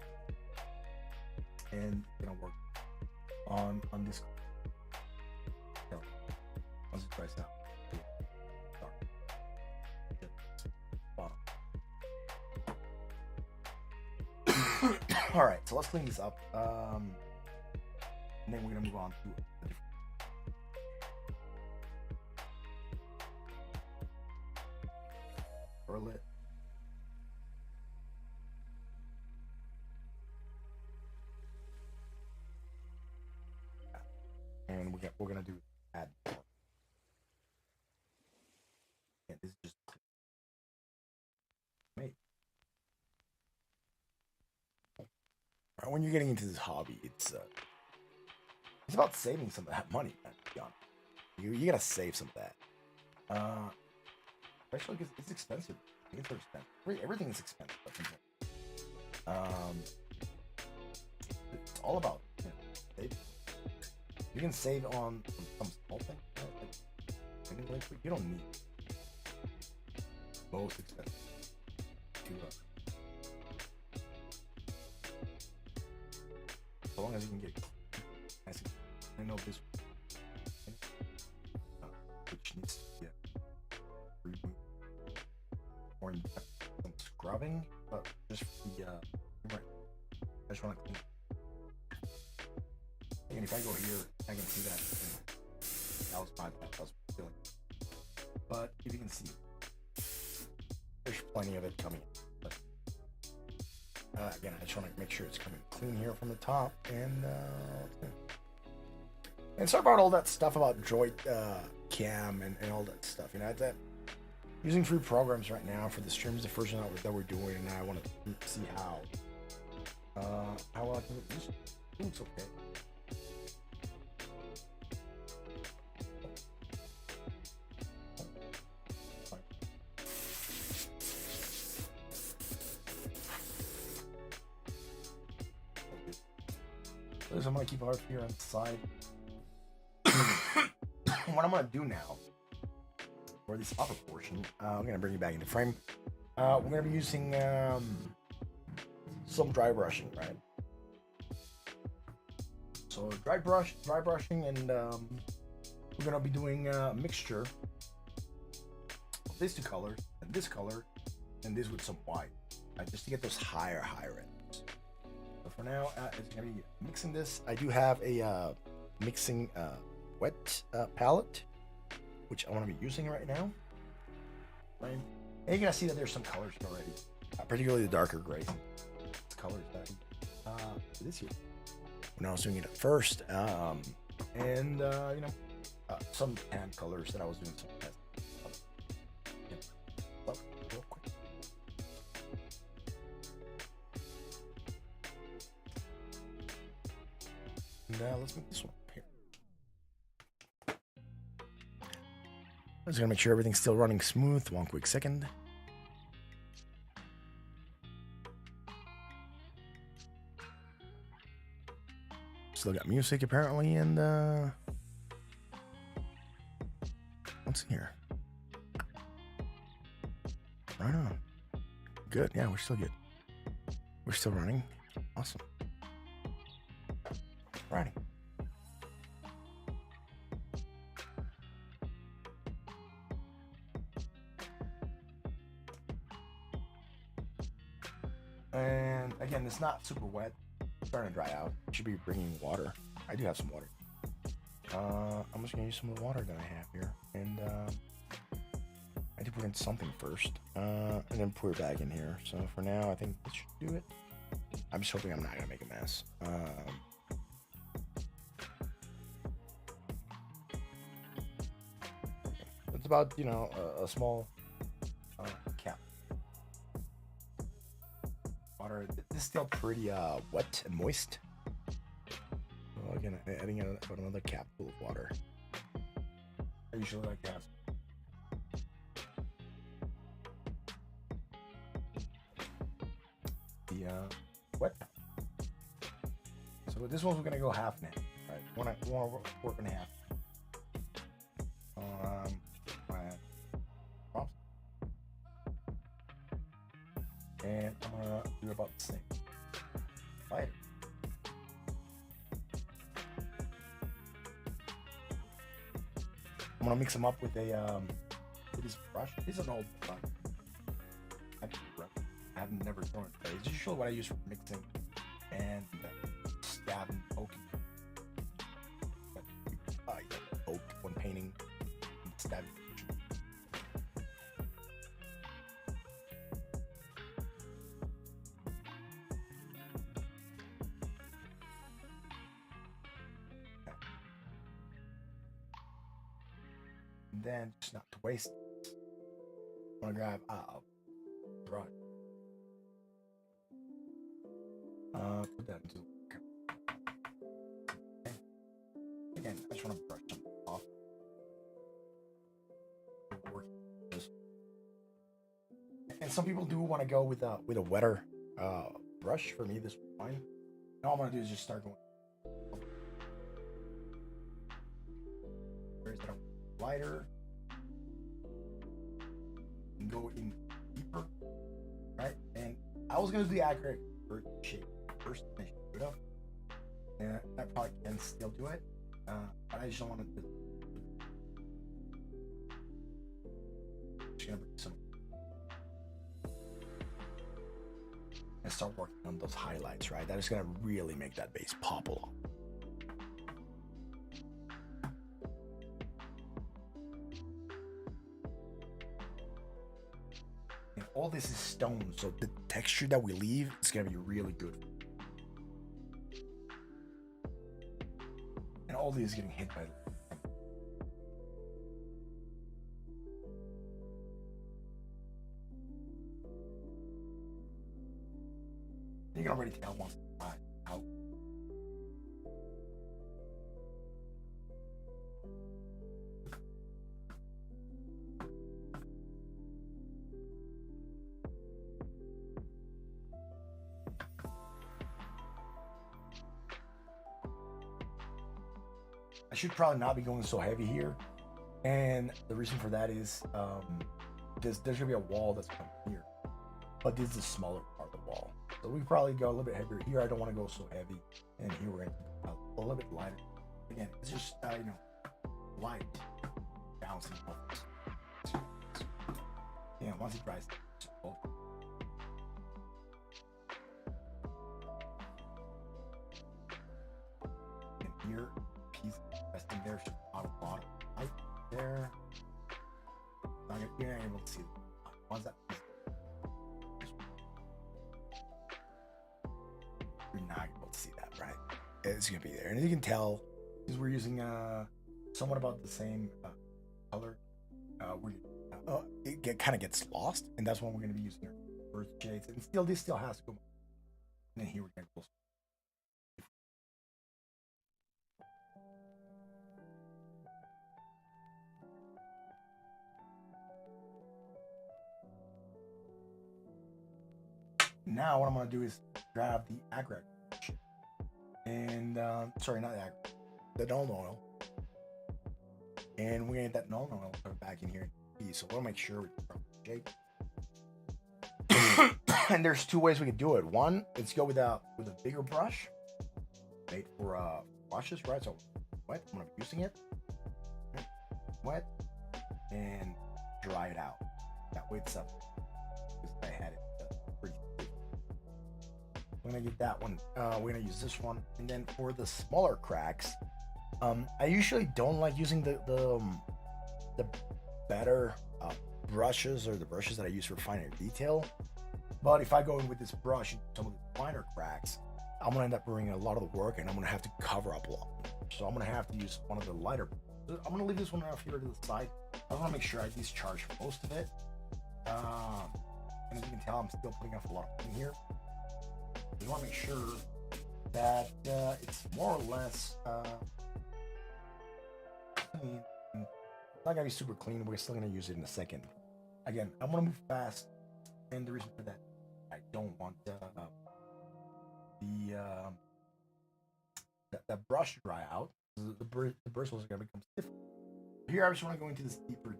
and it's going to work on this. Once it dries out. All right, so let's clean this up. And then we're gonna move on to a different. Curl it. And we're gonna do add more. And this is just made. Right, when you're getting into this hobby, it's about saving some of that money, man, to be honest. You gotta save some of that. Especially because it's expensive. Things are expensive. Everything is expensive. It's all about saving. You can save on some small things. Like, you don't need most expensive as long as you can get. I know this which needs to get more in depth, some scrubbing, but just for the right. I just want to clean. And if I go here, I can see that that was my feeling. But if you can see, there's plenty of it coming. But again, I just want to make sure it's coming clean here from the top, and sorry about all that stuff about Droid Cam and all that stuff. You know, that using free programs right now for the streams, the first one that we're doing, and I want to see how I can use it. It's okay. So I'm gonna keep ours here on the side. What I'm gonna do now for this upper portion, I'm gonna bring you back into frame. We're gonna be using some dry brushing, right? So dry brushing, and we're gonna be doing a mixture of these two colors and this color, and this with some white, right? Just to get those higher ends. for now, it's gonna be mixing this. I do have a mixing wet palette, which I want to be using right now. Right, and you're gonna see that there's some colors already, particularly the darker grays. It's colors that this year when I was doing it at first, and you know, some tan colors that I was doing some tests. Real quick. And let's make this one up here. I'm just gonna make sure everything's still running smooth. One quick second. Still got music apparently, and what's in here? Right on. Good. Yeah, we're still good. We're still running. Awesome. Running. And again, it's not super wet. It's starting to dry out. It should be bringing water. I do have some water. I'm just gonna use some of the water that I have here, and I did put in something first, and then pour it back in here. So for now, I think this should do it. I'm just hoping I'm not gonna make a mess. It's about, you know, a small cap. Water. This is still pretty wet and moist. So again, adding about another cap full of water. I usually like to have the wet cap. So with this one, we're gonna go half and half. Right? We want to work in half. Props. And I'm gonna do about the same. Lighter. I'm gonna mix them up with a with this brush. This is an old brush. I have never thrown it. It's usually what I use for mixing and stabbing, poking. Poke when painting and stabbing. And then, just not to waste, I'm gonna grab a brush. Put that into. Again, I just want to brush something off. And some people do want to go with a wetter brush. For me, this is fine. And all I'm gonna do is just start going. Where's that lighter? And go in deeper, right? And I was gonna do the accurate shape first, finish it up. And I probably can still do it, but I just don't want to. Just gonna bring some and start working on those highlights, right? That is gonna really make that base pop a lot. And all this is stone, so the texture that we leave is gonna be really good. And all these getting hit by the you can already tell once how I should probably not be going so heavy here, and the reason for that is there's gonna be a wall that's coming here, but this is a smaller part of the wall, so we probably go a little bit heavier here. I don't want to go so heavy, and here we're gonna go a little bit lighter. Again, it's just you know, light bouncing off. Yeah, once it dries, piece resting there. Should not a lot of light there. You're not able to see it. Once that piece, you're not able to see that, right? It's gonna be there, and you can tell because we're using somewhat about the same color. It kind of gets lost, and that's when we're gonna be using our earth shades. And still, this still has to go. And then here we're gonna go. Now what I'm going to do is grab the aggregate and sorry, not the aggregate, the null oil, and we're going to get that null oil put back in here. So we'll make sure we shape. And there's two ways we can do it. One, let's go with a bigger brush, right, for brushes, right? So wet, I'm going to be using it, wet, and dry it out. That way it's up. Because I had it pretty. We're gonna get that one. We're gonna use this one, and then for the smaller cracks, I usually don't like using the better brushes or the brushes that I use for finer detail. But if I go in with this brush and some of the finer cracks, I'm gonna end up doing a lot of the work, and I'm gonna have to cover up a lot. So I'm gonna have to use one of the lighter. I'm gonna leave this one off here to the side. I want to make sure I discharge most of it. And as you can tell, I'm still putting off a lot in here. You want to make sure that it's more or less clean. It's not gonna be super clean. We're still gonna use it in a second. Again, I'm gonna move fast, and the reason for that, I don't want that brush to dry out. The bristles are gonna become stiff. Here, I just want to go into this deeper.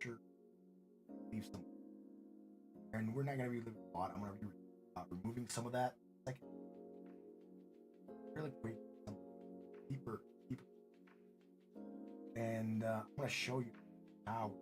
Sure, leave some, and we're not gonna be leaving a lot. I'm gonna be removing some of that. Like really quick, deeper, and I'm gonna show you how.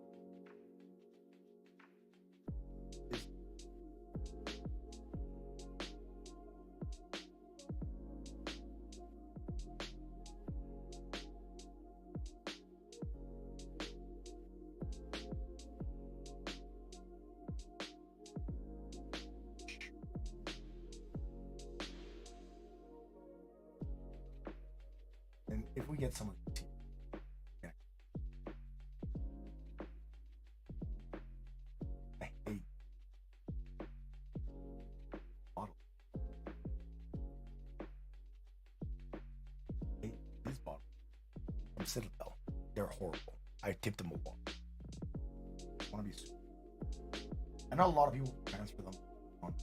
And if we get some of the yeah. I hate bottles. I hate these bottles from Citadel. They're horrible. I tipped them a lot. I want to be super. I know a lot of people transfer them on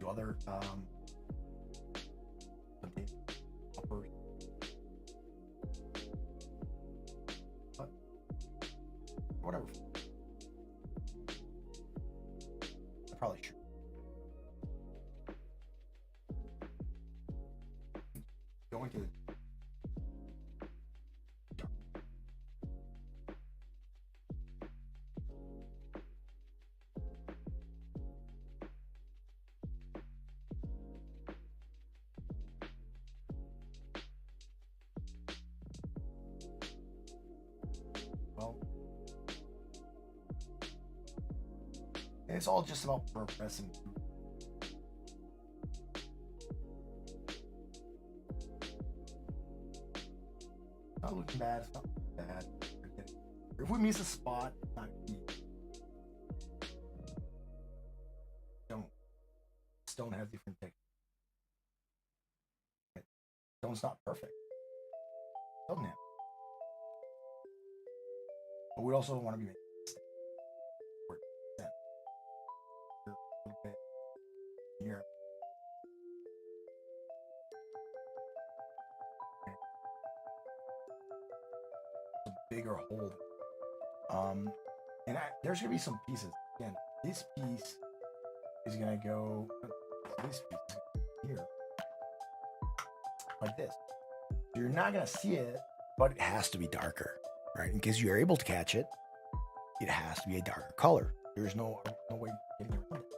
to other uppers. But whatever. I probably should. Going to well, and it's all just about progressing through. Not looking bad, it's not bad. If we miss a spot, it's not gonna be. Stone has different textures. Stone's not perfect. Stone now. But we also don't want to be making mistakes. A little bit here. Okay. Some bigger hole. And there's gonna be some pieces. Again, this piece is gonna go. This piece here, like this. You're not gonna see it, but it has to be darker, right? In case you're able to catch it, it has to be a darker color. There's no way getting around it.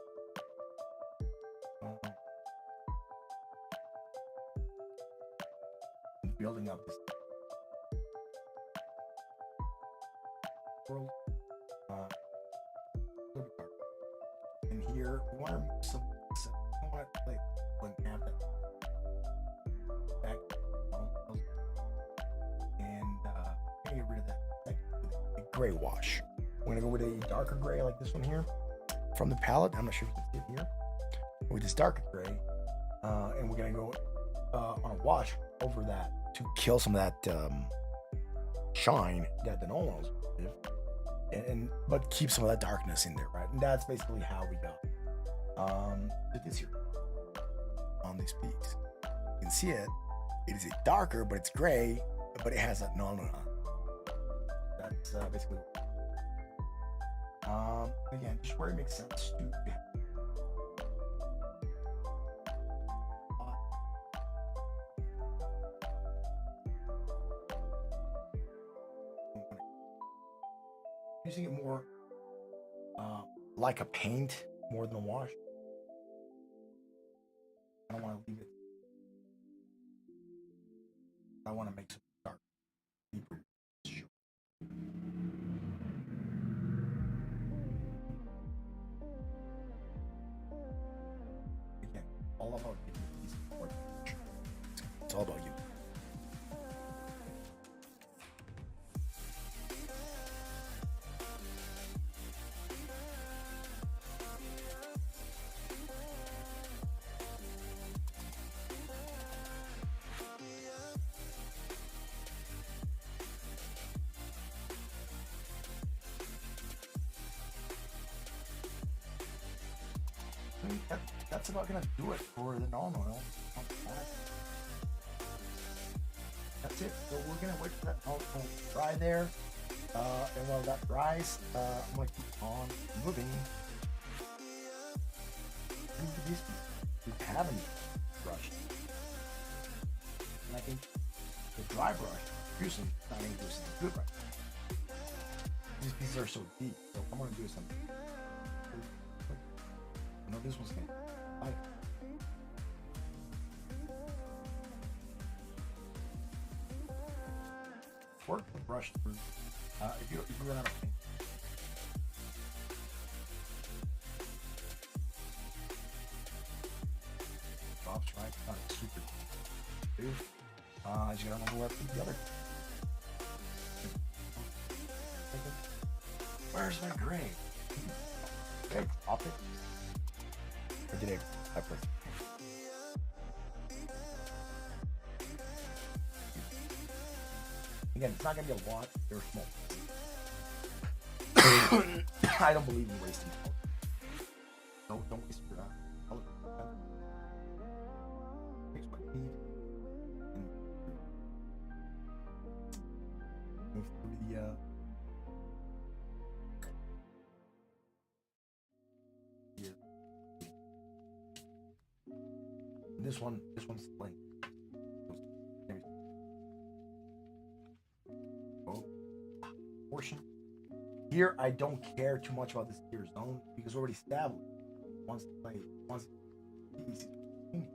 building up this world. And here we want to remove some. We want to like wouldn't have that back, and get rid of that gray wash. We're gonna go with a darker gray like this one here from the palette. I'm not sure if you can see it here. With this darker gray, and we're gonna go on a wash over that to kill some of that shine that the normals give, but keep some of that darkness in there, right? And that's basically how we got this here on this piece. You can see it. It is a darker, but it's gray, but it has that normal on. That's basically. Again, just where it makes sense to. Using it more like a paint more than a wash. I don't want to leave it. I want to make some dark, deeper. Again, all about you. It's all about you. That's about gonna do it for the normal. That's it. So we're gonna wait for that to dry there, and while that dries, I'm gonna keep on moving. We haven't brushed, and I think the dry brush using not even using the good brush. These pieces are so deep, so I'm gonna do something. No, this one's gonna light. Work the brush through. If you run out of paint. Drops right, not super. Dude, you gotta remember where the other. Where's my gray? Okay, drop it. Or did I press? Again, it's not gonna be a lot. They're small. I don't believe in wasting color. Don't waste your color. Here's what I need. And move through the This one's blank. Portion. Here, I don't care too much about this tier zone because we're already established. Once the piece is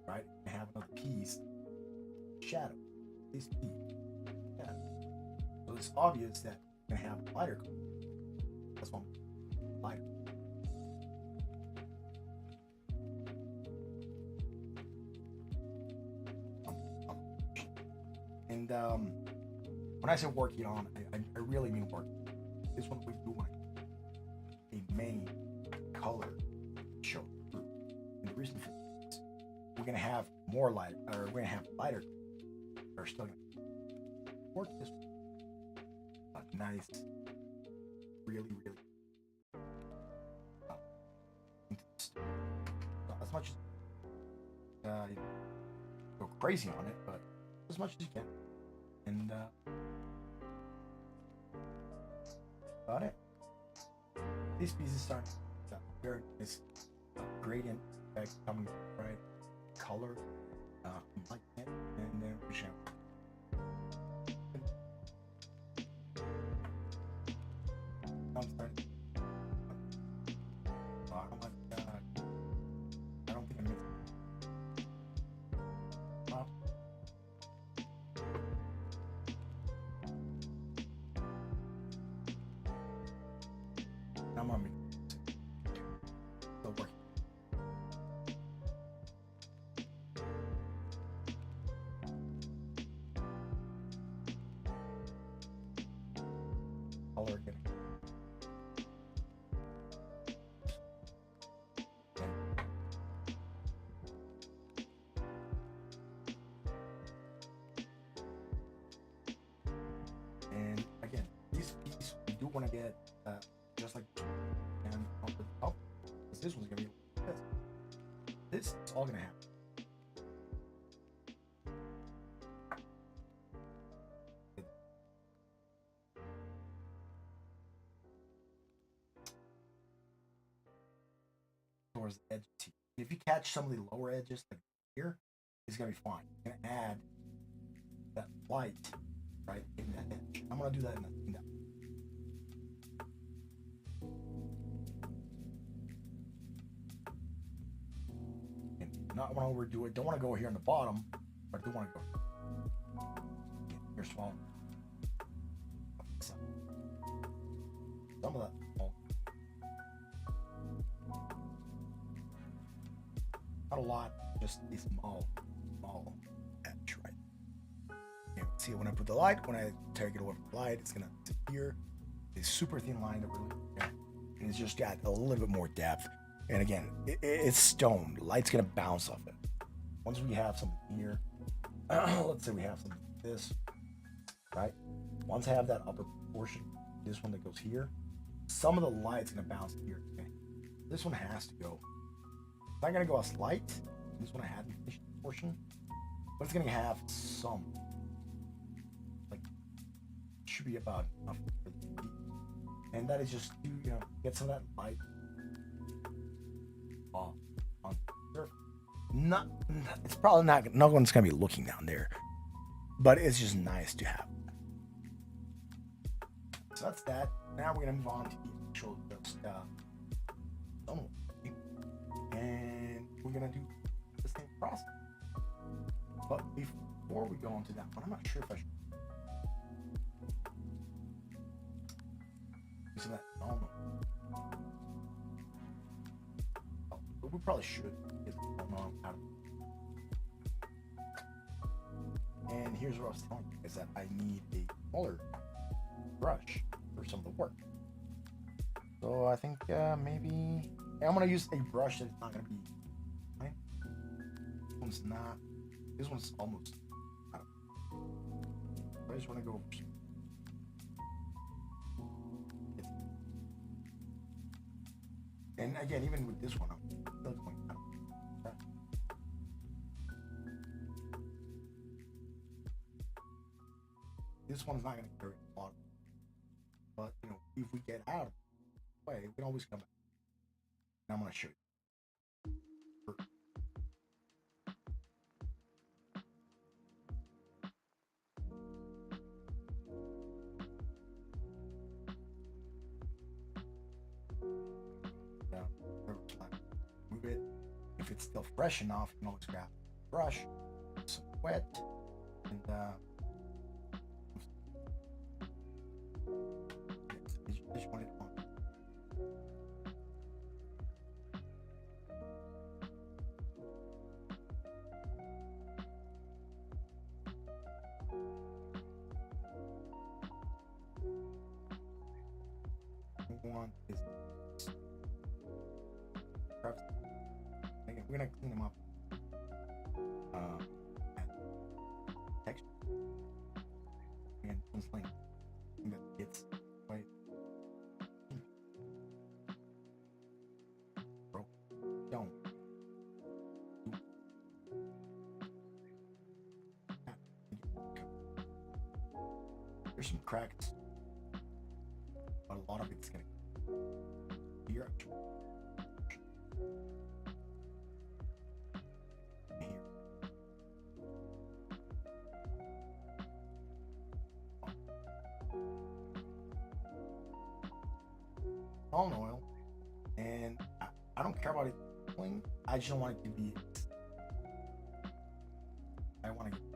right, and have another piece, shadow. This piece, shadow. So it's obvious that we're gonna have a lighter color. That's one lighter. And when I say working on, I really mean working. This one we do want a main color show through. And the reason for this is we're gonna have more light, or we're gonna have lighter. We're still gonna work this one. Nice, really. Not as much as go crazy on it, but as much as you can. And got it. These pieces start very nice gradient effect coming from right color, like it, and then we shall. I'm starting. Oh my god! I don't think I missed. I'm gonna make the work. Color again. And again, these pieces we do want to get just like and on the top, because this one's gonna be like this. This is all gonna happen. Towards the edge. If you catch some of the lower edges, like here, it's gonna be fine. You're gonna add that light right in that edge. I'm gonna do that in that. And not want to overdo it. Don't want to go here on the bottom, but I do want to go here. Small. Some of that. Not a lot, just a small edge, right? You know, see when I put the light, when I take it over the light, it's gonna disappear. It's super thin line that we're looking at, and it's just got a little bit more depth. And again, it's stone. The light's gonna bounce off it. Once we have something here, let's say we have something like this, right? Once I have that upper portion, this one that goes here, some of the light's gonna bounce here. Okay? This one has to go. It's not gonna go as light. This one I had in the portion, but it's gonna have some. Like, it should be about enough for the heat. And that is just to, you know, get some of that light off on the surface. It's probably no one's gonna be looking down there, but it's just nice to have. So that's that. Now we're gonna move on to the actual just stone. And we're gonna do the same process. But before we go into that one, I'm not sure if I should use that. I don't know. But we probably should get the bone out of it. And here's what I was telling you, is that I need a smaller brush for some of the work. So I think maybe I'm gonna use a brush that's not gonna be right. This one's not. This one's almost. I just want to go. And again, even with this one, I'm still going out. This one's not gonna carry a lot, but you know, if we get out of the way, we can always come back. And I'm gonna show you. Yeah, move it. If it's still fresh enough, you can always grab a brush, some wet, and just want it on. One is perhaps again, we're gonna clean them up at texture and something that gets quite don't there's some cracks, but a lot of it's gonna here. Olive oil, and I don't care about it clean. I just don't want it to be. I want to get.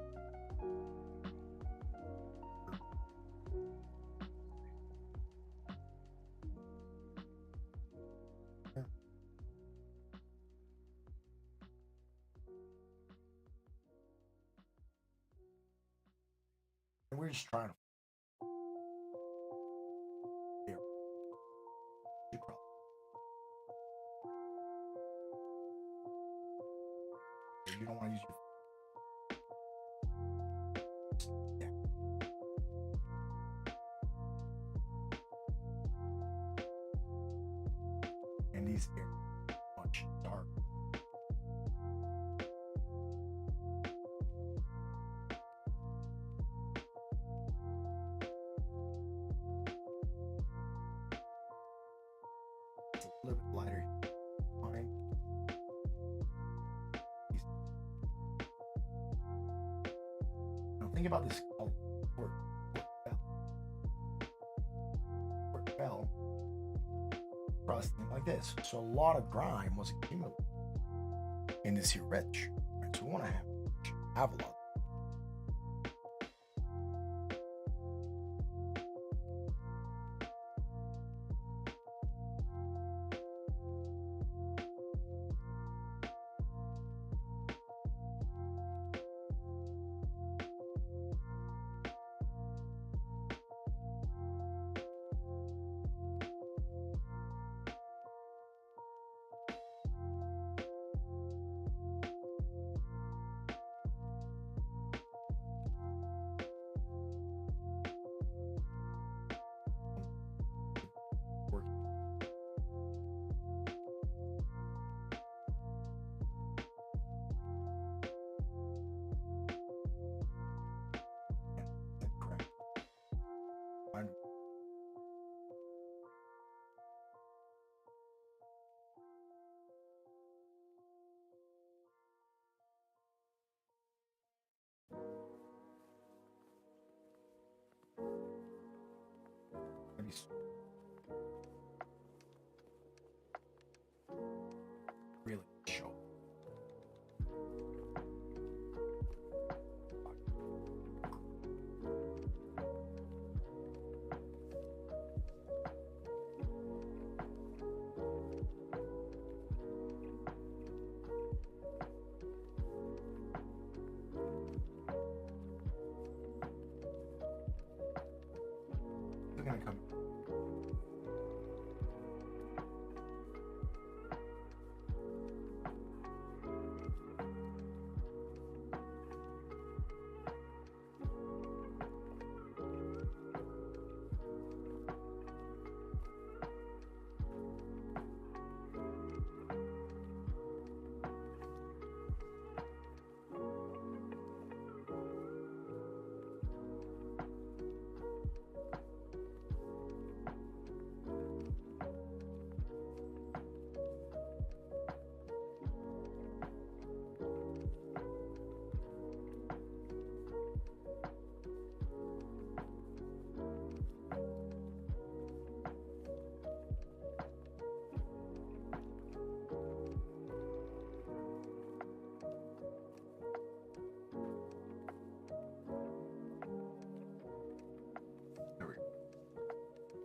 just trying to. Here. You don't want to use your. Yeah. And these here much dark. It's a little bit lighter. Fine. Now think about this color. Where it fell. Crusting like this. So a lot of grime was accumulated in this here ridge. Right, so we want to have a lot. Really show. They're gonna come.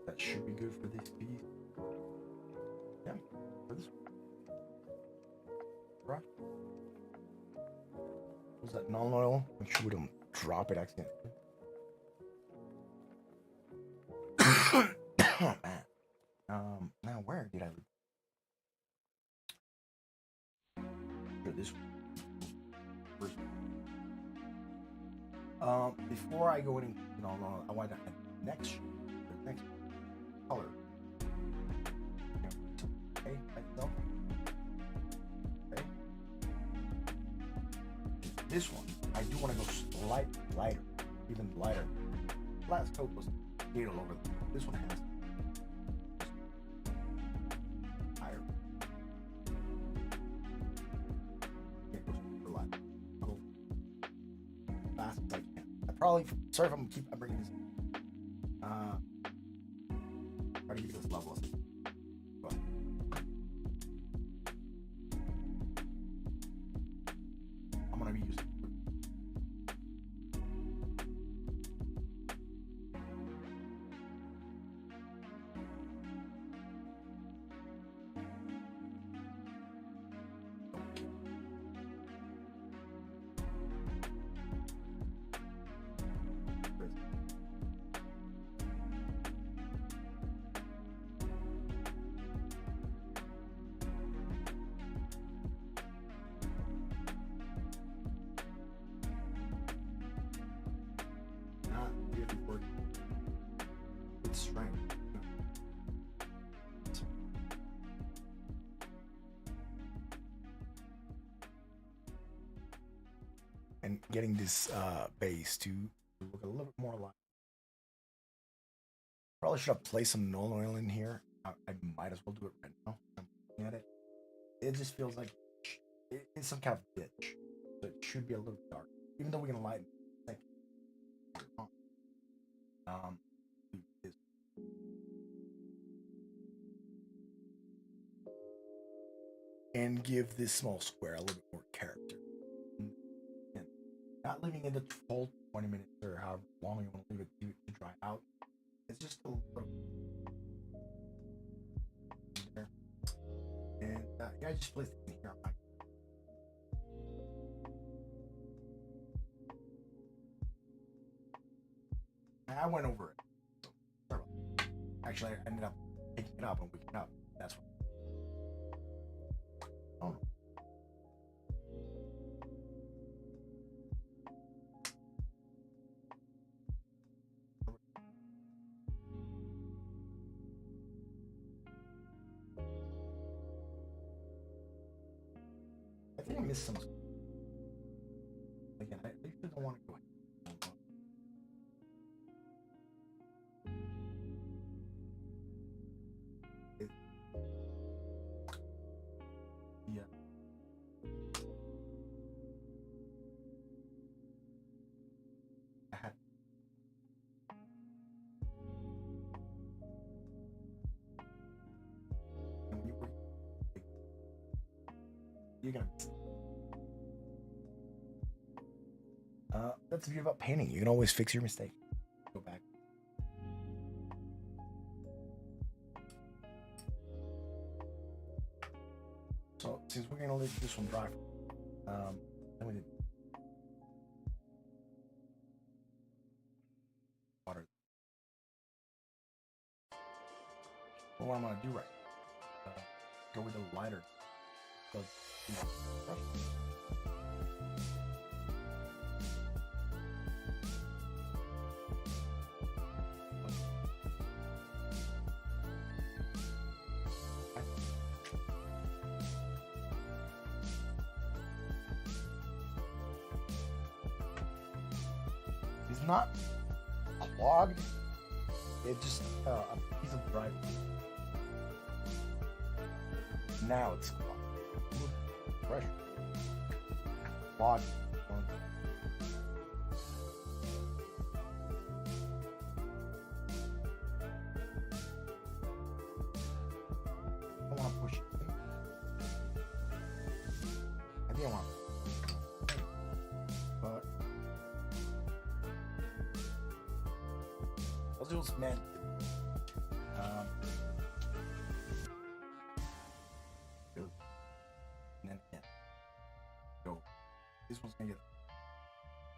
That should be good for this piece. Yeah, for this brush. Was that non-oil? Make sure we don't drop it accidentally. Oh man. Now where did I leave? This one. Before I go any, I want to add next color. Okay, myself. Okay. This one, I do want to go slightly lighter, even lighter. Last coat was a little over. This one has higher. It goes super light. Go fast as I can. Sorry if I'm bringing this. Try to keep this level. But I'm gonna be using. and getting this base to look a little bit more like. Probably should have placed some null oil in here. I might as well do it right now. I'm looking at it. It just feels like it's some kind of ditch. So it should be a little dark. Even though we're gonna lighten it. This. And give this small square a little bit more character. And not leaving it at full 20 minutes or however long you want to leave it to dry out. It's just a little there. And yeah, I just placed it in here. I went over it. So, sorry about that. Actually, I ended up picking it up and waking up. That's what. Oh. I think I missed some. Again, I usually don't want to go ahead. Yeah. I had. You're gonna miss it. That's the view about painting. You can always fix your mistake. Go back. So since we're gonna let this one dry, then we did water. Well, what I'm gonna do right, go with the lighter. So, you know, brush. It's not clogged. It's just a piece of dry. Now it's clogged. Pressure. Clogged. I don't want to push it. I didn't want to. But those was meant. And then again. So this one's gonna get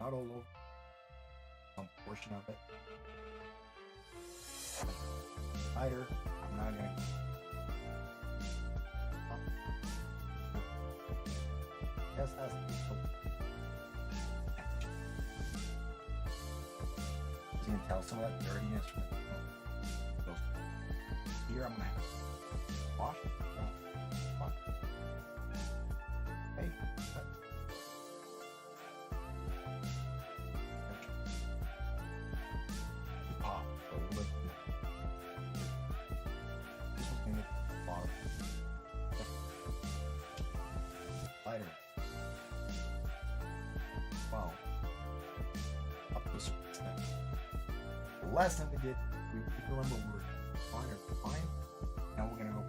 not all over, some portion of it. Lighter. I'm not gonna. Yes, that's you can tell some of that dirtiness from those. Here I'm gonna have to wash it. Hey. Pop a little bit. This one's gonna get bottom. Lighter. Wow. Up this one. The last time we did, we remember we were fine. Now we're gonna go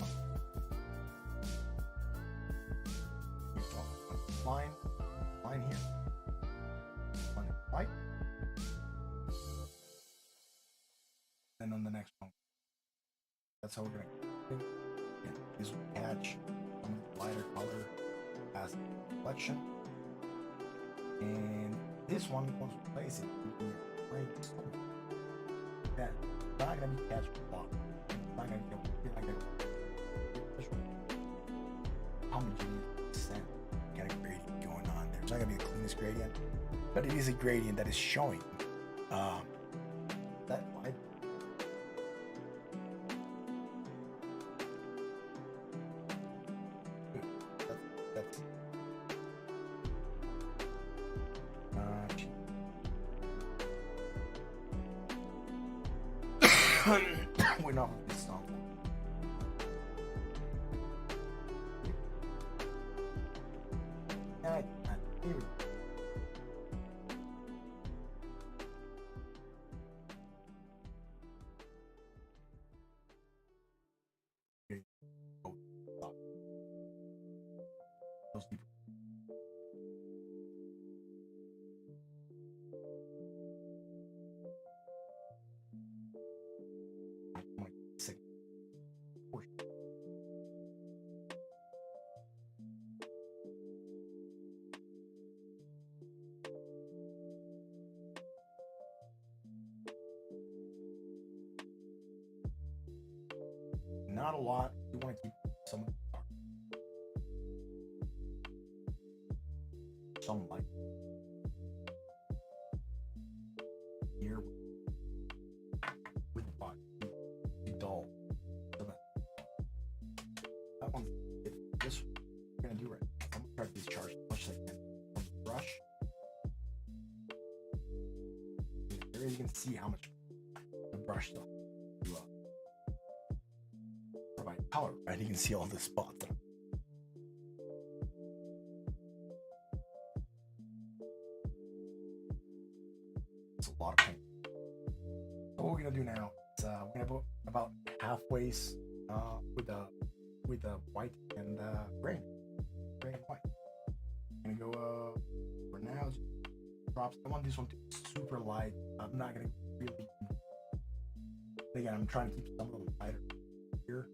line here. On the right. Then on the next one. That's how we're gonna do it. And this will catch some of the lighter color as reflection. And this one, once we place it, we can bring that it's not gonna be catched a lot. It's not gonna get homogeneous sand. Got a gradient going on there. It's not gonna be the cleanest gradient, but it is a gradient that is showing that light. That's We're not going to stop. Here we go. Those people. Not a lot. You want to keep some light here with the body. Be dull. That one. This we're gonna do right. I'm gonna try to discharge as much as I can from the brush. There you can see how much the brush stuff. Color, right? You can see all the spots. It's a lot of paint. So what we're gonna do now is we're gonna put about halfway with the white and gray and white. I'm gonna go for now. Just drops. I want this one to be super light. I'm not gonna really. Again, I'm trying to keep some of them lighter here.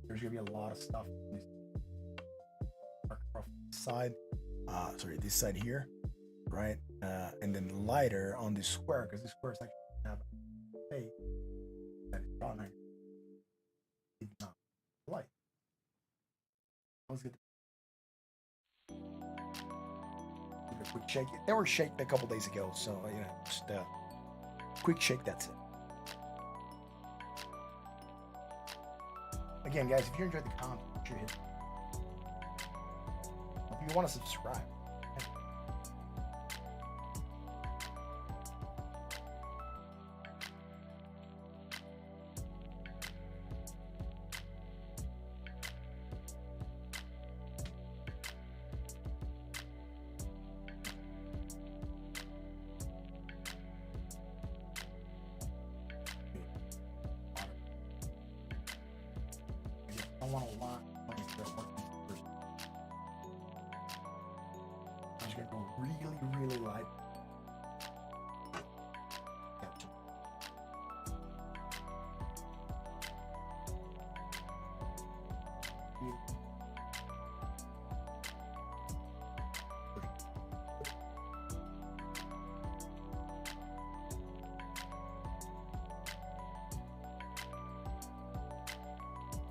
There's gonna be a lot of stuff on this side. Sorry, this side here, right? And then lighter on this square, because this square is actually gonna have a face that is drawn. It's not light. Let's get a quick shake. They were shaked a couple days ago, so you know, just quick shake. That's it. Again, guys, if you enjoyed the content, make sure you hit. If you want to subscribe. I want a lot of first. I'm just gonna go really light.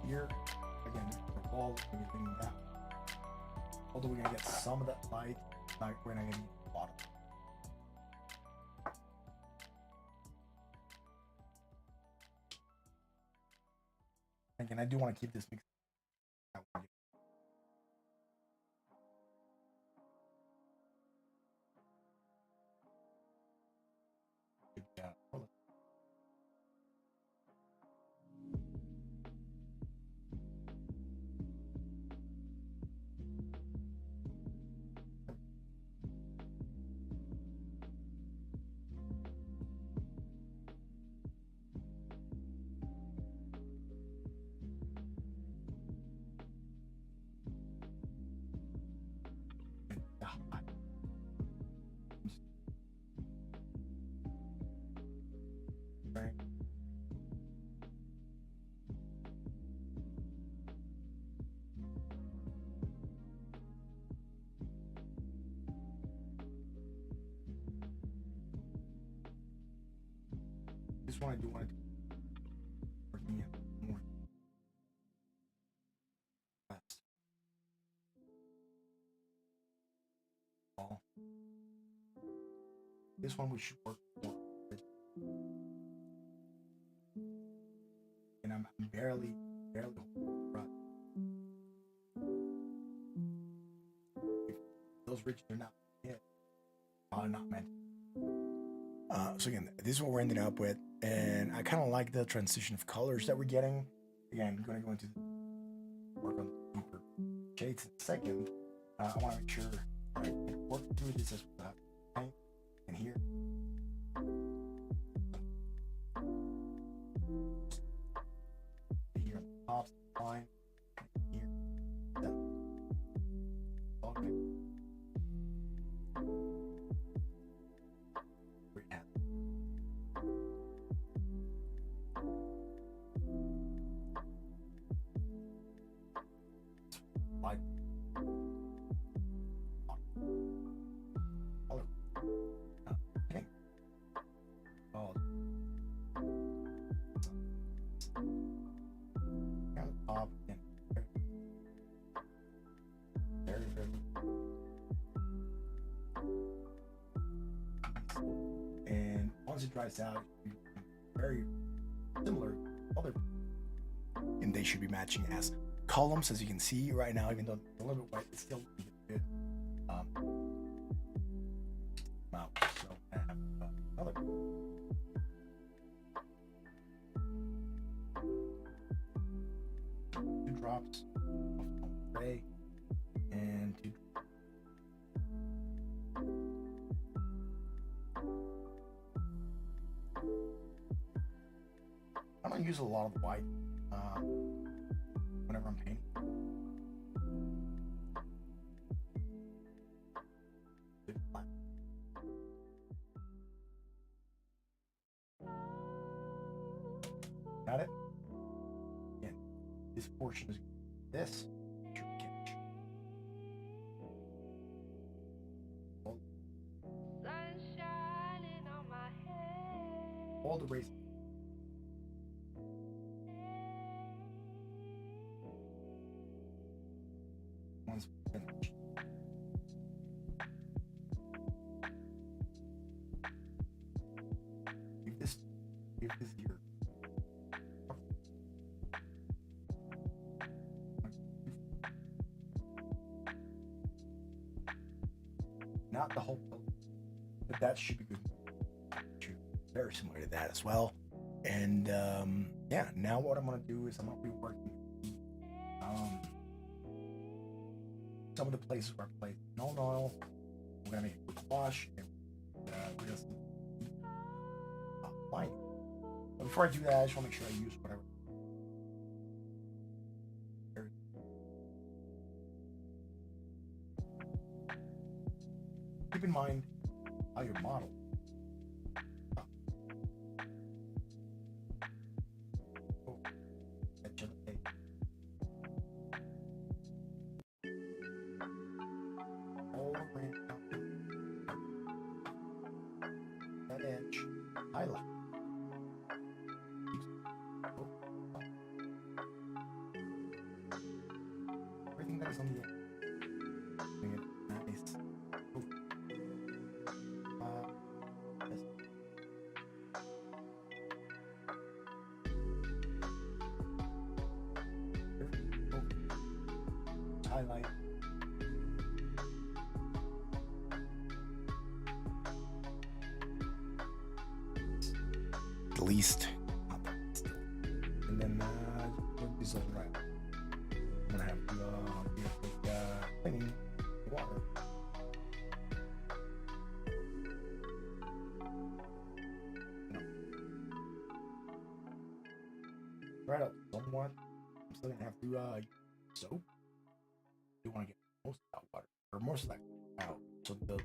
Here. Again, the wall, everything that. Although we're gonna get some of that light, we're not gonna get a lot of it. Again, I do want to keep this mix. This one I do want to do more fast. This one we should work more. And I'm barely right. If those ridges are not hit, probably not meant. So again, this is what we're ending up with, and I kind of like the transition of colors that we're getting. Again, I'm going to go into work on the deeper shades in a second. I want to make sure I work through this as well. Paint and here. Here on the top line. Here. Okay. We have light. Okay. Oh. Kind of top and very, very. And once it dries out, it's very similar to other, and they should be matching as columns, as you can see right now. Even though it's a little bit white, it's still good. Wow. So I have another. Two drops of gray and two. I don't use a lot of the white whenever I'm painting. Got it? Again, this portion is this. All the rays. Once finished. Give this here. Not the whole building, but that should be good. Very similar to that as well. And yeah, now what I'm going to do is I'm going to be working some of the places where I played no oil. We're going to make a quick wash and we're going to line. But before I do that, I just want to make sure I use whatever. Keep in mind how your model. That edge highlight. Everything that is on the edge. Make it nice. Highlight. At least. And then put this on right. I'm gonna have to cleaning water. No. Right up somewhat. I'm still gonna have to soap. You want to get most of that water, or most of that out, so the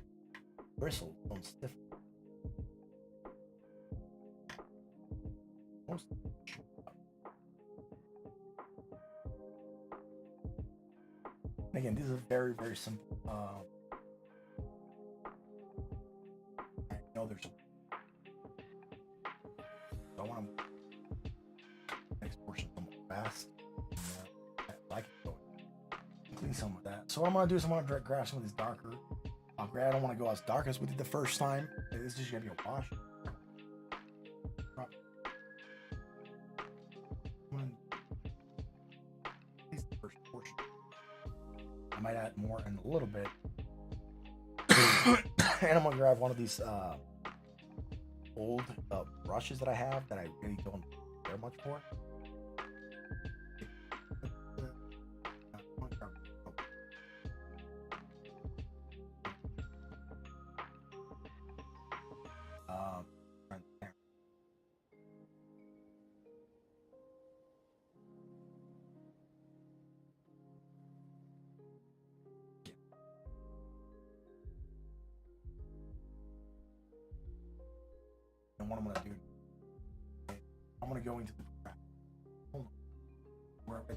bristles don't stiffen. Most of it. Again, this is very, very simple. I know there's a. So I want to next portion somewhat fast. I like it going. Clean some of that. So what I'm gonna do is I'm gonna grab some of this darker. Gray. I don't want to go as dark as we did the first time. This is just gonna be a wash. This is the first portion. I might add more in a little bit. And I'm gonna grab one of these old brushes that I have that I really don't care much for. Um, and what I'm gonna do, I'm gonna go into the craft. Hold on. Where am I?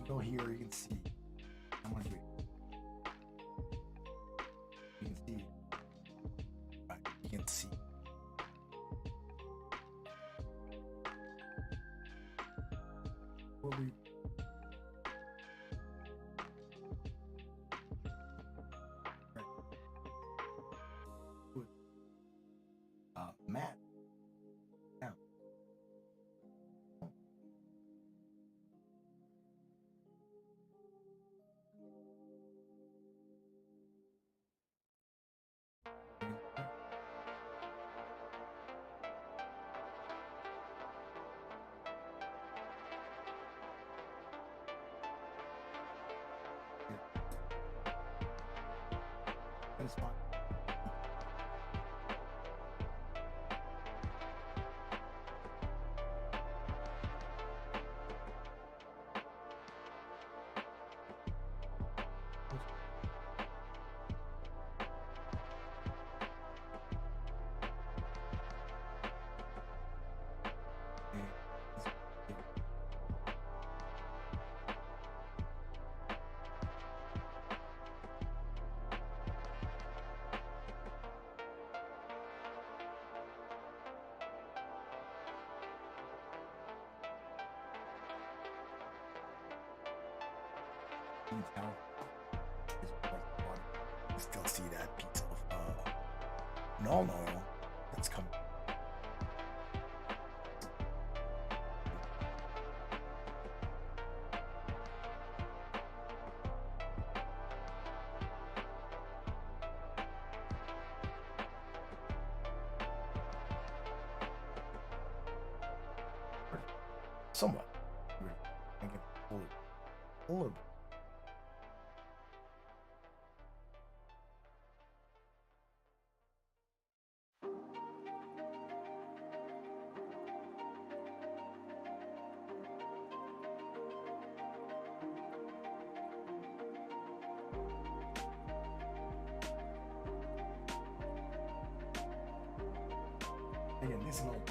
Go here, you can see. I'm gonna do it. You can see. Right, you can see. What we Matt. Now. That's fine. Now, you still see that piece of null oil that's coming. Somewhat. I can pull it a little bit. Again, this is not what?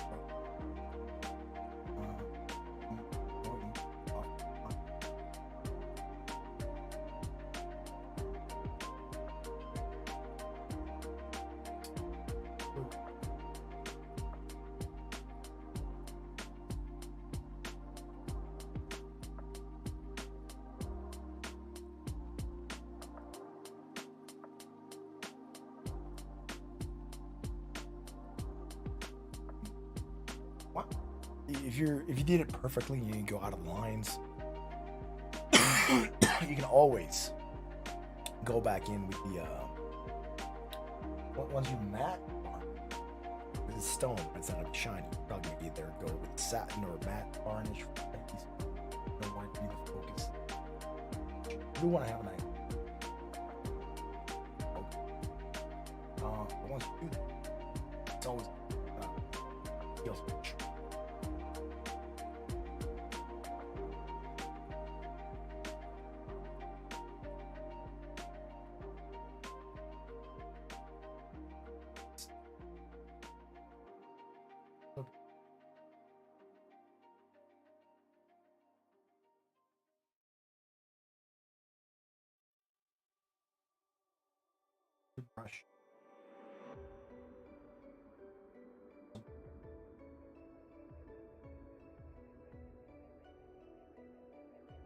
If you did it perfectly and you go out of lines, you can always go back in with the once you matte with stone, it's not gonna be shiny. You're probably gonna either go with satin or matte varnish. You don't want it to be the focus. You want to have an idea. But once you do that, it's always feels much. Brush.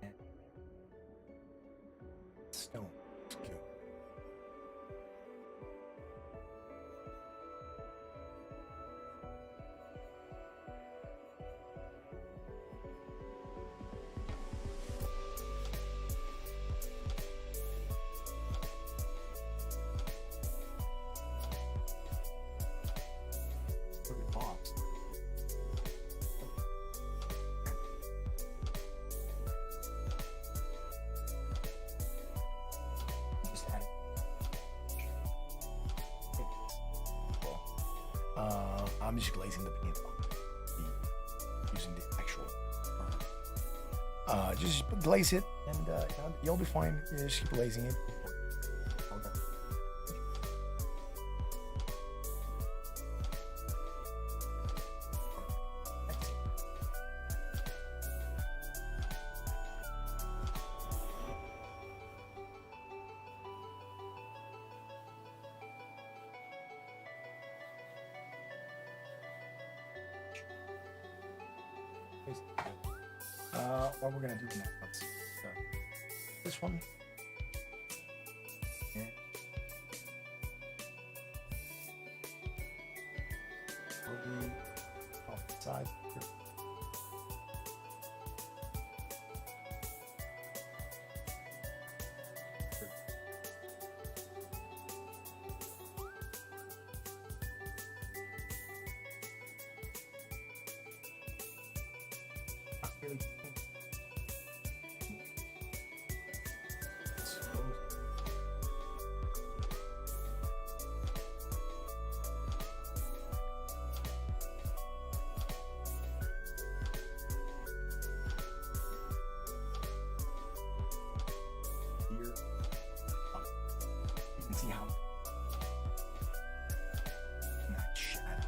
And stone. I'm just glazing the paint using the actual. Just glaze it, and you'll be fine. You just keep glazing it. What we're gonna do next? Let's see. This one. Yeah. Maybe off the side. Really. Here, you can see how that shadow.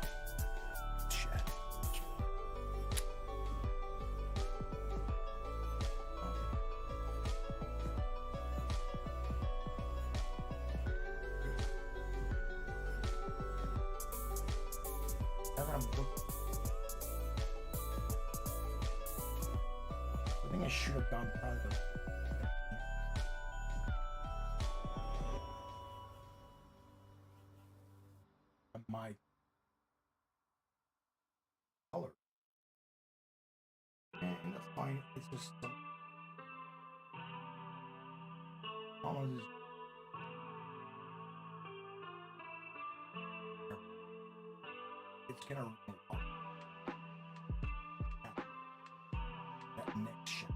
I think I should have gone farther. My color. And that's fine. It's just almost it's gonna run off that next shot.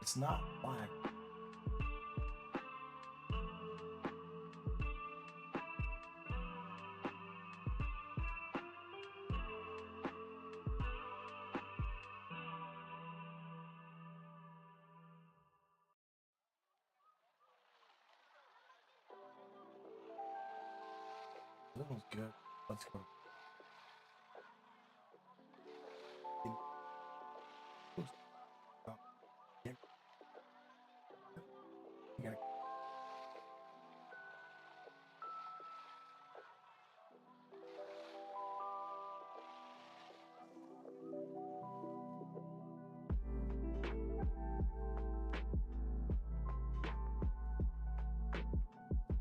It's not black. That was good. Let's go. You gotta.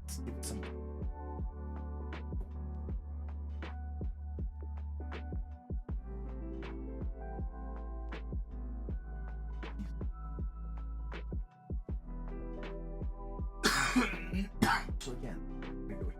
Let's get some. So again, we go here.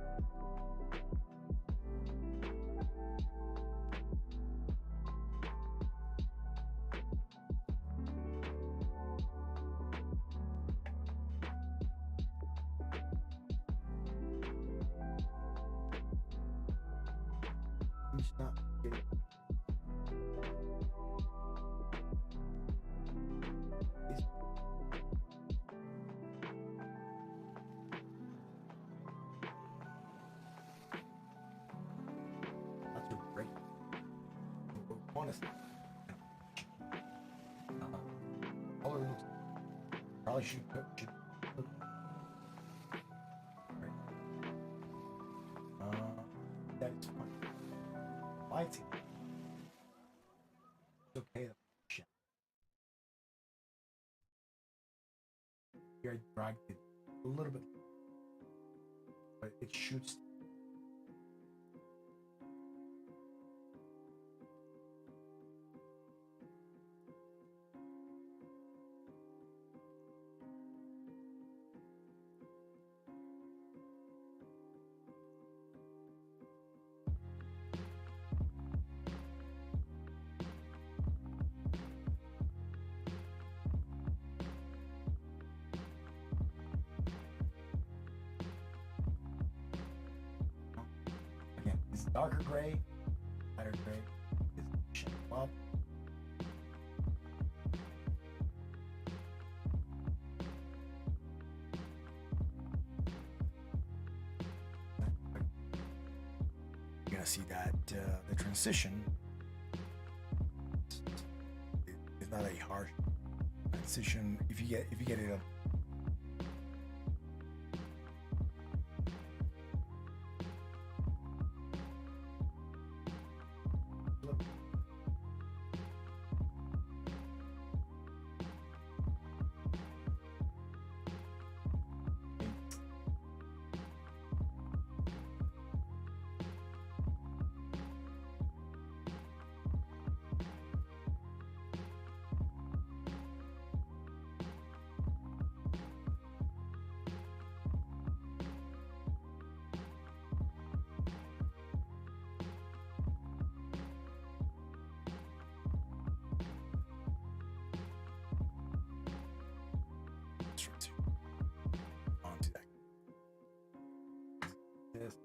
I'm just not getting. That's a great. Honestly, color looks. Probably should put. That's fine. Lighting. It's okay. Shit. Here I dragged it a little bit, but it shoots. darker gray, lighter gray is shape up. You're gonna see that the transition is not a harsh transition. If you get it up. Onto that. This.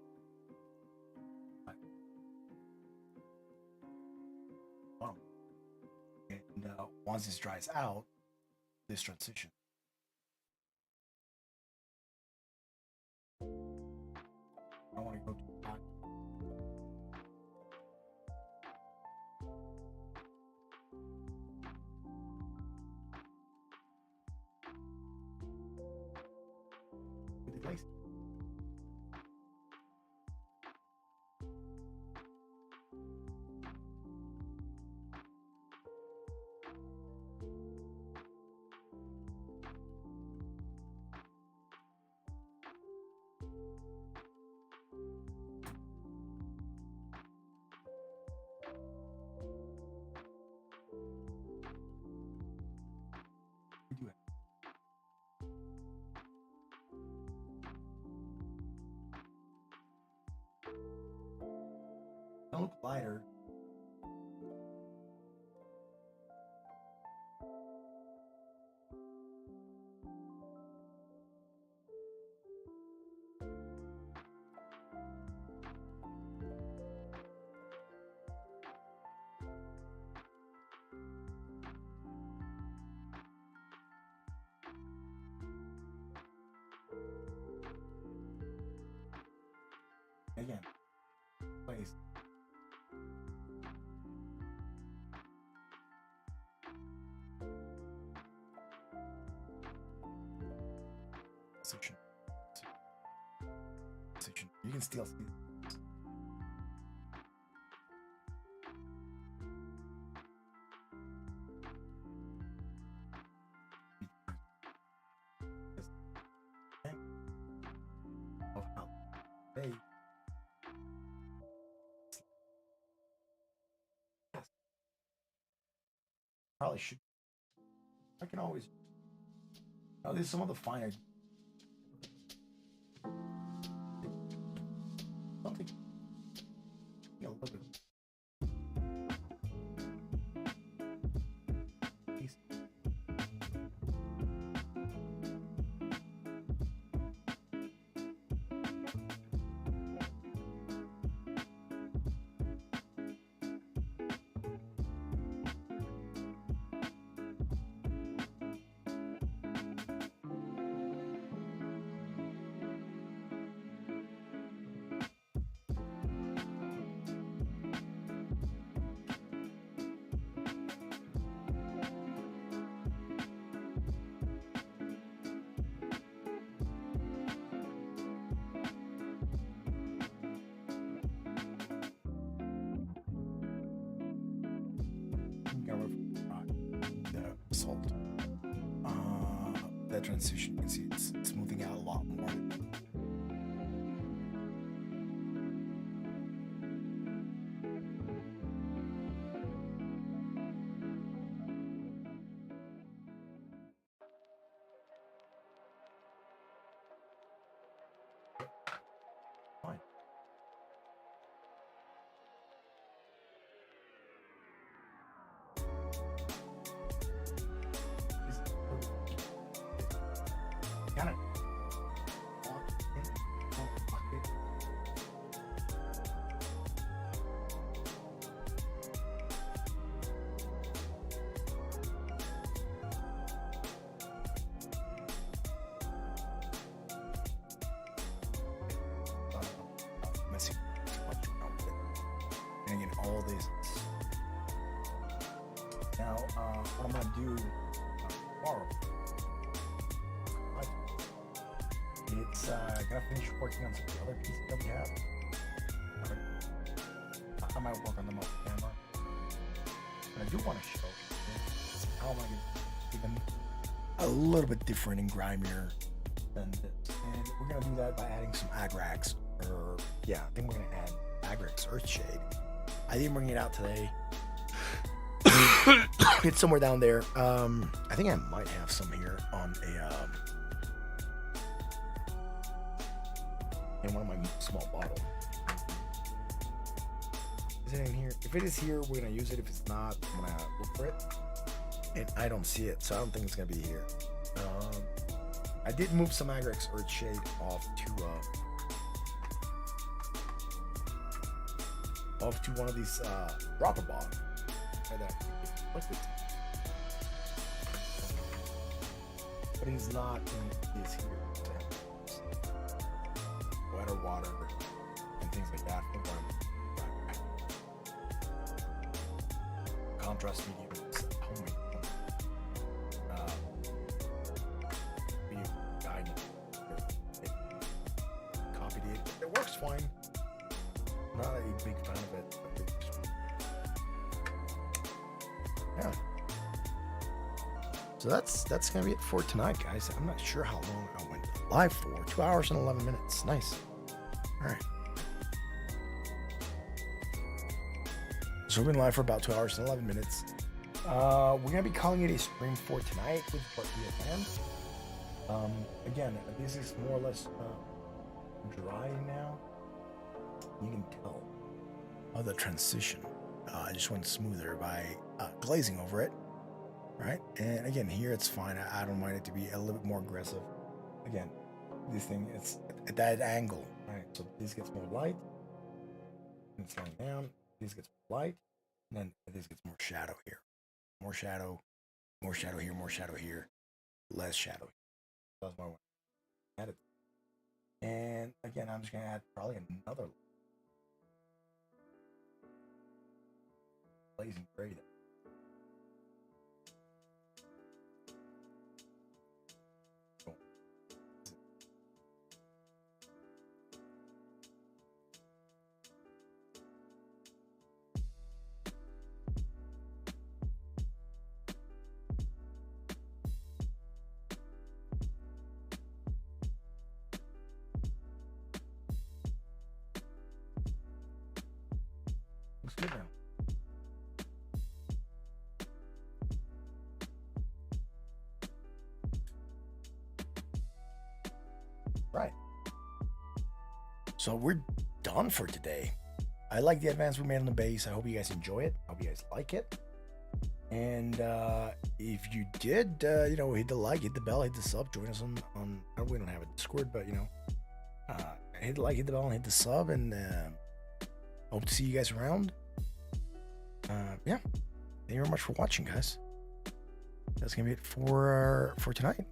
And once this dries out, this transition. I want to go to that. With the glaze. Do it. Don't look lighter. Again, place. Section. Section. You can still see it. Of how they probably should. I can always. Oh, there's some other finer. Something. A little bit. The salt. That transition, you can see it's smoothing out a lot more. Fine. Kind of want all this. Now, what I'm gonna do tomorrow, it's gonna finish working on some of the other pieces that we have. I might work on them off camera, but I do want to show how I'm gonna get even a little bit different and grimier than this. And we're gonna do that by adding some agrax, or yeah, I think we're gonna add agrax Earthshade. I didn't bring it out today. It's somewhere down there. I think I might have some here on a in one of my small bottles. Is it in here? If it is here, we're gonna use it. If it's not, I'm gonna look for it. And I don't see it, so I don't think it's gonna be here. I did move some agrax Earthshade off to one of these dropper bottles. But he's not in this here. Wetter water and things like that. Contrast mediums. Copied it. It works fine. Not a big fan of it. Yeah. So that's gonna be it for tonight, guys. I'm not sure how long I went live for. 2 hours and 11 minutes. Nice. All right. So we've been live for about 2 hours and 11 minutes. We're gonna be calling it a stream for tonight with part BFM. Again, this is more or less dry now. You can tell the transition. I just went smoother by glazing over it, right? And again, here it's fine. I don't mind it to be a little bit more aggressive. Again, this thing, it's at that angle, right? So this gets more light, and it's going down. This gets more light, and then this gets more shadow here. More shadow here, more shadow here, less shadow. That's my way. Add it. And again, I'm just gonna add probably another blazing gray there. Looks good now. Right. So we're done for today. I like the advance we made on the base. I hope you guys enjoy it. I hope you guys like it. And if you did, hit the like, hit the bell, hit the sub, join us on we don't have a Discord, but hit the like, hit the bell, and hit the sub, and hope to see you guys around. Yeah. Thank you very much for watching, guys. That's gonna be it for tonight.